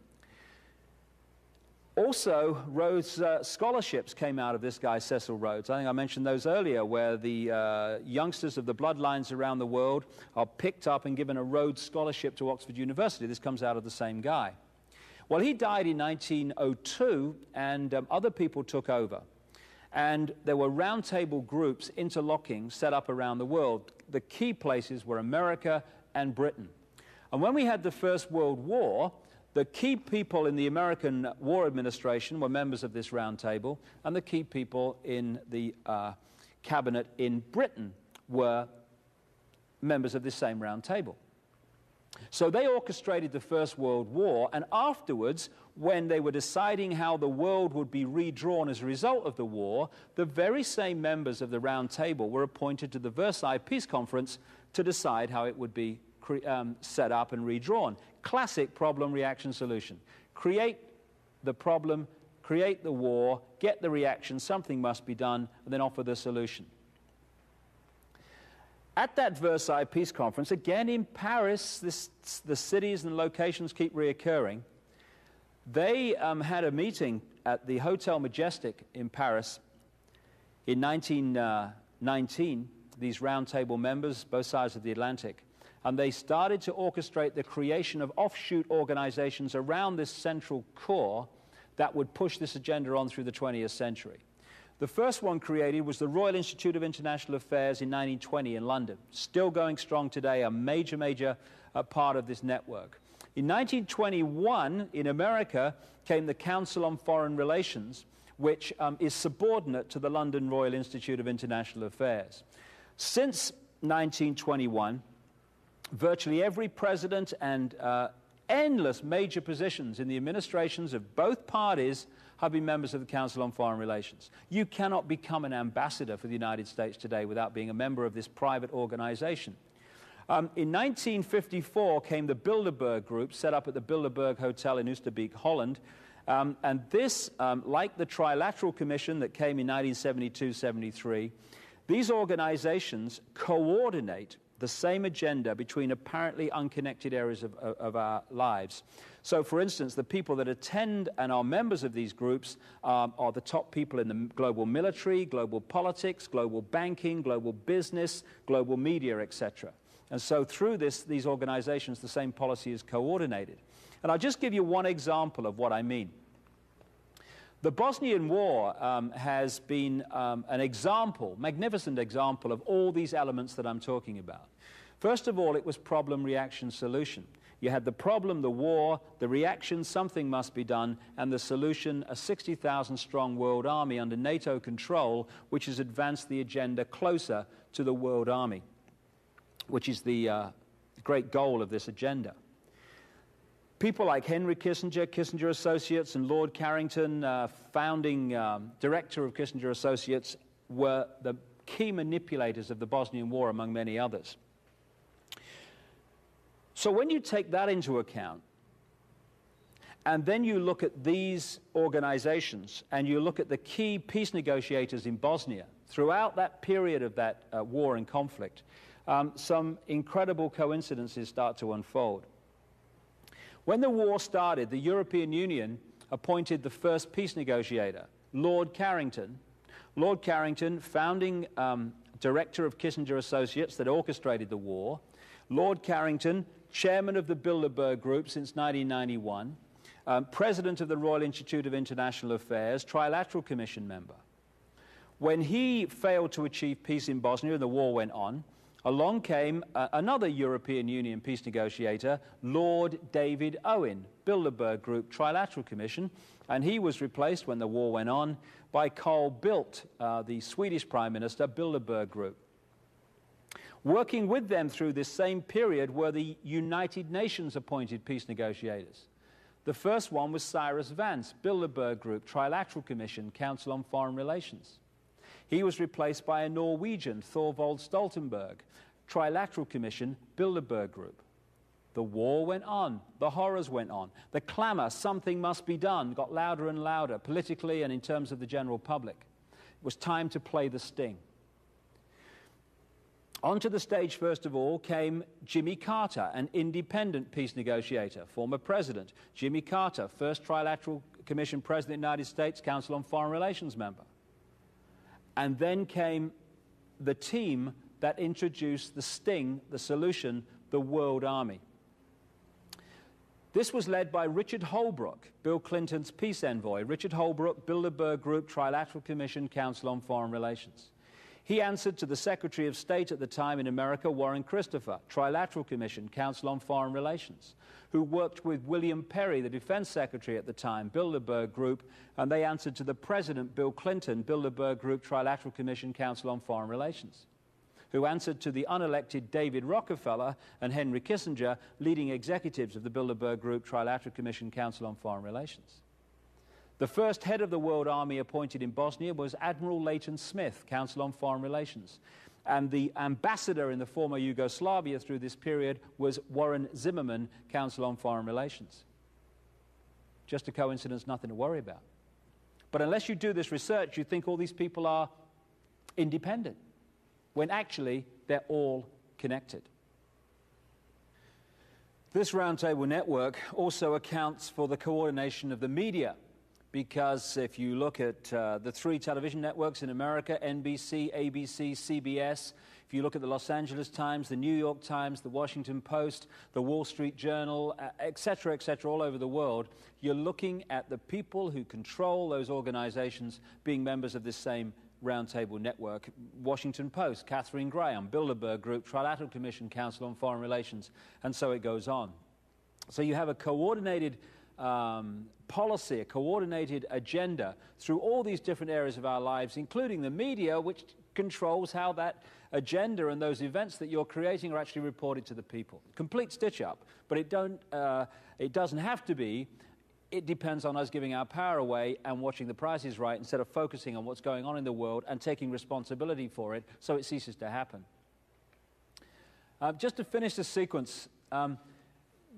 Also, Rhodes scholarships came out of this guy, Cecil Rhodes. I think I mentioned those earlier, where the youngsters of the bloodlines around the world are picked up and given a Rhodes scholarship to Oxford University. This comes out of the same guy. Well, he died in 1902, and other people took over. And there were roundtable groups, interlocking, set up around the world. The key places were America and Britain. And when we had the First World War, the key people in the American War Administration were members of this round table, and the key people in the cabinet in Britain were members of this same round table. So they orchestrated the First World War, and afterwards, when they were deciding how the world would be redrawn as a result of the war, the very same members of the Round Table were appointed to the Versailles Peace Conference to decide how it would be set up and redrawn. Classic problem, reaction, solution. Create the problem, create the war, get the reaction, something must be done, and then offer the solution. At that Versailles Peace Conference, again in Paris, the cities and locations keep reoccurring, they had a meeting at the Hotel Majestic in Paris in 1919, these Round Table members, both sides of the Atlantic, and they started to orchestrate the creation of offshoot organizations around this central core that would push this agenda on through the 20th century. The first one created was the Royal Institute of International Affairs in 1920 in London, still going strong today, a major part of this network. In 1921, in America, came the Council on Foreign Relations, which is subordinate to the London Royal Institute of International Affairs. Since 1921, virtually every president and endless major positions in the administrations of both parties have been members of the Council on Foreign Relations. You cannot become an ambassador for the United States today without being a member of this private organization. In 1954 came the Bilderberg Group, set up at the Bilderberg Hotel in Oosterbeek, Holland. And this, like the Trilateral Commission that came in 1972-73, these organizations coordinate the same agenda between apparently unconnected areas of our lives. So, for instance, the people that attend and are members of these groups are the top people in the global military, global politics, global banking, global business, global media, etc. And so through these organizations, the same policy is coordinated. And I'll just give you one example of what I mean. The Bosnian War has been an example, magnificent example of all these elements that I'm talking about. First of all, it was problem, reaction, solution. You had the problem, the war, the reaction, something must be done, and the solution, a 60,000 strong world army under NATO control, which has advanced the agenda closer to the world army, which is the great goal of this agenda. People like Henry Kissinger, Kissinger Associates, and Lord Carrington, founding director of Kissinger Associates, were the key manipulators of the Bosnian War, among many others. So when you take that into account, and then you look at these organizations, and you look at the key peace negotiators in Bosnia, throughout that period of that war and conflict, some incredible coincidences start to unfold. When the war started, the European Union appointed the first peace negotiator, Lord Carrington. Lord Carrington, founding director of Kissinger Associates that orchestrated the war. Lord Carrington, chairman of the Bilderberg Group since 1991. President of the Royal Institute of International Affairs, Trilateral Commission member. When he failed to achieve peace in Bosnia and the war went on, along came another European Union peace negotiator, Lord David Icke, Bilderberg Group, Trilateral Commission, and he was replaced when the war went on by Carl Bildt, the Swedish Prime Minister, Bilderberg Group. Working with them through this same period were the United Nations appointed peace negotiators. The first one was Cyrus Vance, Bilderberg Group, Trilateral Commission, Council on Foreign Relations. He was replaced by a Norwegian, Thorvald Stoltenberg, Trilateral Commission, Bilderberg Group. The war went on. The horrors went on. The clamor, something must be done, got louder and louder, politically and in terms of the general public. It was time to play the sting. Onto the stage, first of all, came Jimmy Carter, an independent peace negotiator, former president. Jimmy Carter, first Trilateral Commission president of the United States, Council on Foreign Relations member. And then came the team that introduced the sting, the solution, the World Army. This was led by Richard Holbrooke, Bill Clinton's peace envoy. Richard Holbrooke, Bilderberg Group, Trilateral Commission, Council on Foreign Relations. He answered to the Secretary of State at the time in America, Warren Christopher, Trilateral Commission, Council on Foreign Relations, who worked with William Perry, the Defense Secretary at the time, Bilderberg Group, and they answered to the President, Bill Clinton, Bilderberg Group, Trilateral Commission, Council on Foreign Relations, who answered to the unelected David Rockefeller and Henry Kissinger, leading executives of the Bilderberg Group Trilateral Commission Council on Foreign Relations. The first head of the World Army appointed in Bosnia was Admiral Leighton Smith, Council on Foreign Relations. And the ambassador in the former Yugoslavia through this period was Warren Zimmerman, Council on Foreign Relations. Just a coincidence, nothing to worry about. But unless you do this research, you think all these people are independent, when actually they're all connected. This roundtable network also accounts for the coordination of the media, because if you look at the 3 television networks in America, NBC, ABC, CBS, if you look at the Los Angeles Times, the New York Times, the Washington Post, the Wall Street Journal, et cetera, all over the world, you're looking at the people who control those organizations being members of this same roundtable network. Washington Post, Katharine Graham, Bilderberg Group, Trilateral Commission, Council on Foreign Relations, and so it goes on. So you have a coordinated policy, a coordinated agenda through all these different areas of our lives, including the media, which controls how that agenda and those events that you're creating are actually reported to the people. Complete stitch-up, but it doesn't have to be. It depends on us giving our power away and watching the Price is Right instead of focusing on what's going on in the world and taking responsibility for it so it ceases to happen. Just to finish the sequence,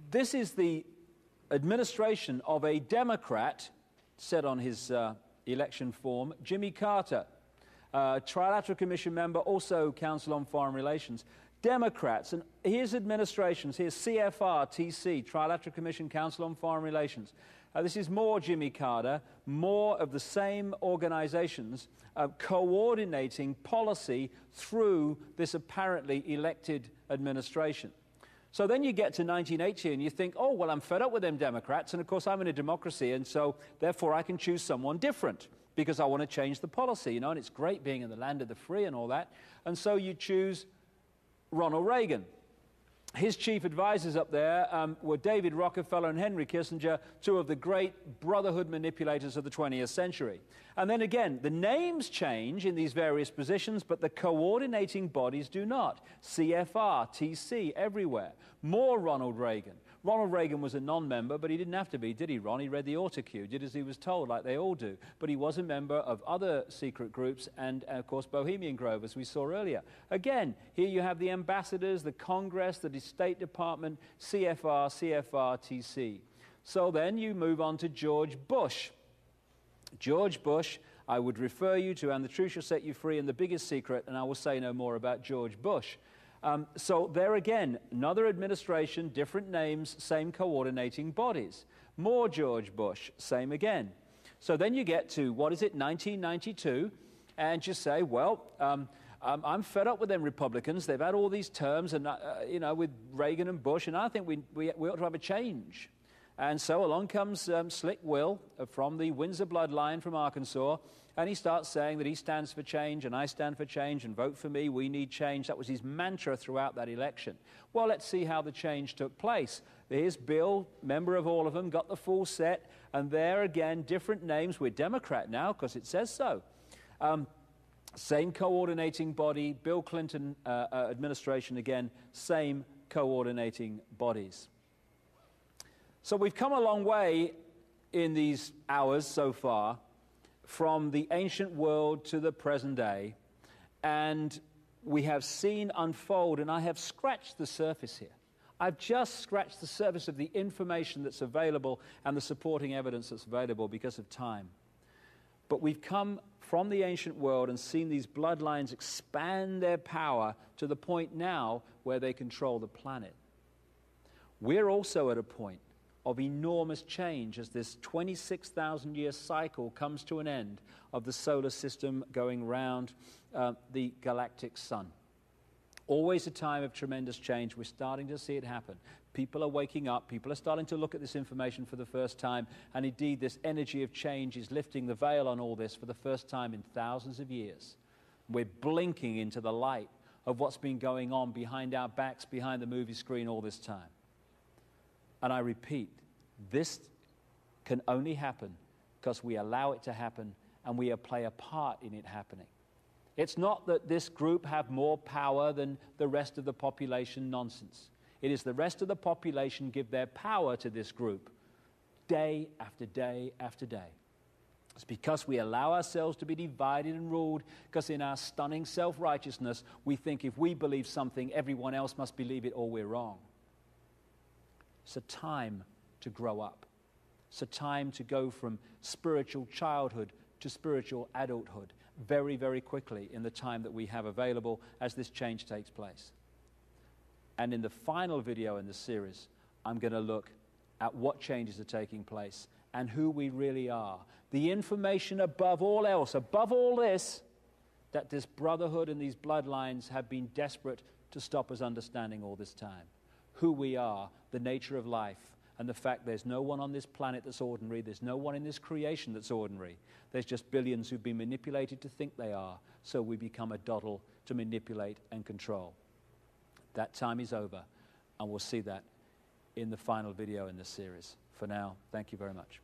this is the administration of a Democrat, said on his election form, Jimmy Carter, Trilateral Commission member, also Council on Foreign Relations. Democrats, and here's administrations, here's CFR, TC, Trilateral Commission, Council on Foreign Relations. This is more Jimmy Carter, more of the same organizations coordinating policy through this apparently elected administration. So then you get to 1980 and you think, oh, well, I'm fed up with them Democrats, and of course I'm in a democracy, and so therefore I can choose someone different because I want to change the policy, you know, and it's great being in the land of the free and all that. And so you choose Ronald Reagan. His chief advisors up there were David Rockefeller and Henry Kissinger, 2 of the great brotherhood manipulators of the 20th century. And then again, the names change in these various positions, but the coordinating bodies do not. CFR, TC, everywhere. More Ronald Reagan. Ronald Reagan was a non-member, but he didn't have to be, did he, Ron? He read the autocue, did as he was told, like they all do. But he was a member of other secret groups and, of course, Bohemian Grove, as we saw earlier. Again, here you have the ambassadors, the Congress, the State Department, CFR, TC. So then you move on to George Bush. George Bush, I would refer you to And the Truth Shall Set You Free and The Biggest Secret, and I will say no more about George Bush. So there again, another administration, different names, same coordinating bodies. More George Bush, same again. So then you get to, 1992, and you say, well, I'm fed up with them Republicans. They've had all these terms, and you know, with Reagan and Bush, and I think we ought to have a change. And so along comes Slick Will from the Windsor bloodline from Arkansas, and he starts saying that he stands for change, and I stand for change, and vote for me, we need change. That was his mantra throughout that election. Well, let's see how the change took place. Here's Bill, member of all of them, got the full set, and there again, different names. We're Democrat now, because it says so. Same coordinating body, Bill Clinton administration again, same coordinating bodies. So we've come a long way in these hours so far, from the ancient world to the present day, and we have seen unfold, and I have scratched the surface here. I've just scratched the surface of the information that's available and the supporting evidence that's available because of time. But we've come from the ancient world and seen these bloodlines expand their power to the point now where they control the planet. We're also at a point of enormous change as this 26,000-year cycle comes to an end of the solar system going round the galactic sun. Always a time of tremendous change. We're starting to see it happen. People are waking up. People are starting to look at this information for the first time. And indeed, this energy of change is lifting the veil on all this for the first time in thousands of years. We're blinking into the light of what's been going on behind our backs, behind the movie screen all this time. And I repeat, this can only happen because we allow it to happen and we play a part in it happening. It's not that this group have more power than the rest of the population nonsense. It is the rest of the population give their power to this group day after day after day. It's because we allow ourselves to be divided and ruled, because in our stunning self-righteousness, we think if we believe something, everyone else must believe it or we're wrong. It's a time to grow up. It's a time to go from spiritual childhood to spiritual adulthood very, very quickly in the time that we have available as this change takes place. And in the final video in the series, I'm going to look at what changes are taking place and who we really are. The information above all else, above all this, that this brotherhood and these bloodlines have been desperate to stop us understanding all this time. Who we are, the nature of life, and the fact there's no one on this planet that's ordinary, there's no one in this creation that's ordinary. There's just billions who've been manipulated to think they are, so we become a doddle to manipulate and control. That time is over, and we'll see that in the final video in this series. For now, thank you very much.